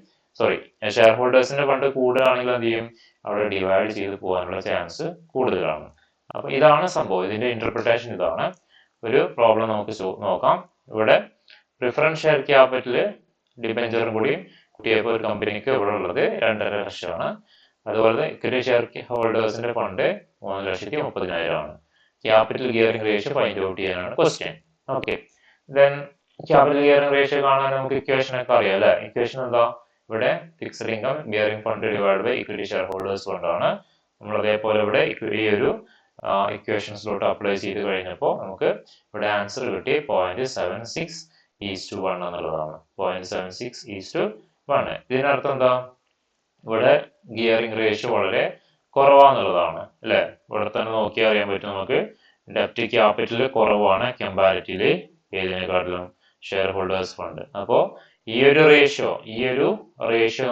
ഷെയർ ഹോൾഡേഴ്സിന്റെ ഫണ്ട് കൂടുതലാണെങ്കിൽ എന്ത് ചെയ്യും? അവിടെ ഡിവൈഡ് ചെയ്ത് പോകാനുള്ള ചാൻസ് കൂടുതലാണ്. അപ്പൊ ഇതാണ് സംഭവം. ഇതിന്റെ ഇന്റർപ്രിട്ടേഷൻ ഇതാണ്. ഒരു പ്രോബ്ലം നമുക്ക് നോക്കാം. ഇവിടെ പ്രിഫറൻസ് ഷെയർ ക്യാപിറ്റല് ഡിബെഞ്ചറും കൂടി കൂട്ടിയപ്പോൾ ഒരു കമ്പനിക്ക് ഇവിടെ ഉള്ളത് 2.5 ലക്ഷമാണ്. അതുപോലെ ഇക്വിറ്റി ഷെയർ ഹോൾഡേഴ്സിന്റെ ഫണ്ട് 3,30,000 ആണ്. Capital gearing ratio find out ചെയ്യാനാണ് question. Okay, then capital gearing ratio കാണാൻ നമുക്ക് ഇക്വേഷൻ ഒക്കെ അറിയാം, അല്ലെ? ഇക്വേഷൻ എന്താ? ഇവിടെ fixed income gearing fund divide by equity share holders ഫണ്ടാണ്. നമ്മൾ അതേപോലെ ഇവിടെ ഈ ഒരു ഇക്വേഷൻസിലോട്ട് അപ്ലൈ ചെയ്ത് കഴിഞ്ഞപ്പോൾ നമുക്ക് ഇവിടെ ആൻസർ കിട്ടി 0.76:1 എന്നുള്ളതാണ്. 0.76:1. ഇതിനർത്ഥം എന്താ? ഇവിടെ ഗിയറിംഗ് റേഷ്യോ വളരെ കുറവാന്നുള്ളതാണ്, അല്ലെ? ഇവിടെ തന്നെ നോക്കിയാൽ അറിയാൻ പറ്റും നമുക്ക്. ഡെപ്റ്റ് ക്യാപിറ്റൽ കുറവാണ് കമ്പാരിറ്റീവ്ലി ഏതിനെക്കാട്ടിലും ഷെയർ ഹോൾഡേഴ്സ് ഫണ്ട്. അപ്പോൾ ഈ ഒരു റേഷ്യോ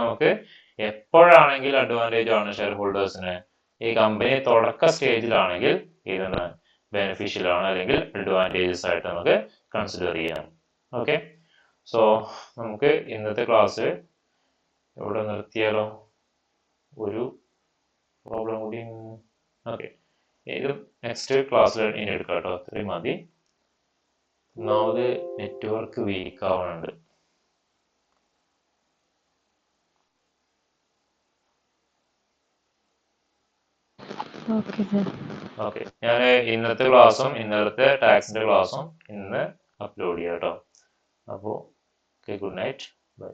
നമുക്ക് എപ്പോഴാണെങ്കിൽ അഡ്വാൻറ്റേജ് ആണ് ഷെയർ ഹോൾഡേഴ്സിന്? ഈ കമ്പനി തുടക്ക സ്റ്റേജിലാണെങ്കിൽ ഇതെന്ന് ബെനിഫിഷ്യൽ ആണ്, അല്ലെങ്കിൽ അഡ്വാൻറ്റേജസ് ആയിട്ട് നമുക്ക് കൺസിഡർ ചെയ്യാം. ഓക്കെ, സോ നമുക്ക് ഇന്നത്തെ ക്ലാസ് ഇവിടെ നിർത്തിയാലോ? ഒരു പ്രോബ്ലം കൂടി. ഓക്കെ, ഇത് നെക്സ്റ്റ് ക്ലാസ്സിൽ ഇനി എടുക്കാം കേട്ടോ. ഇത്രയും മതി. ഒന്നാമത് നെറ്റ്വർക്ക് വീക്ക് ആവുന്നുണ്ട്. ഓക്കെ, ഞാൻ ഇന്നത്തെ ക്ലാസ്സും ഇന്നലത്തെ ടാക്സിന്റെ ക്ലാസ്സും ഇന്ന് അപ്ലോഡ് ചെയ്യാം കേട്ടോ. അപ്പോൾ ഓക്കെ, ഗുഡ് നൈറ്റ്, ബൈ.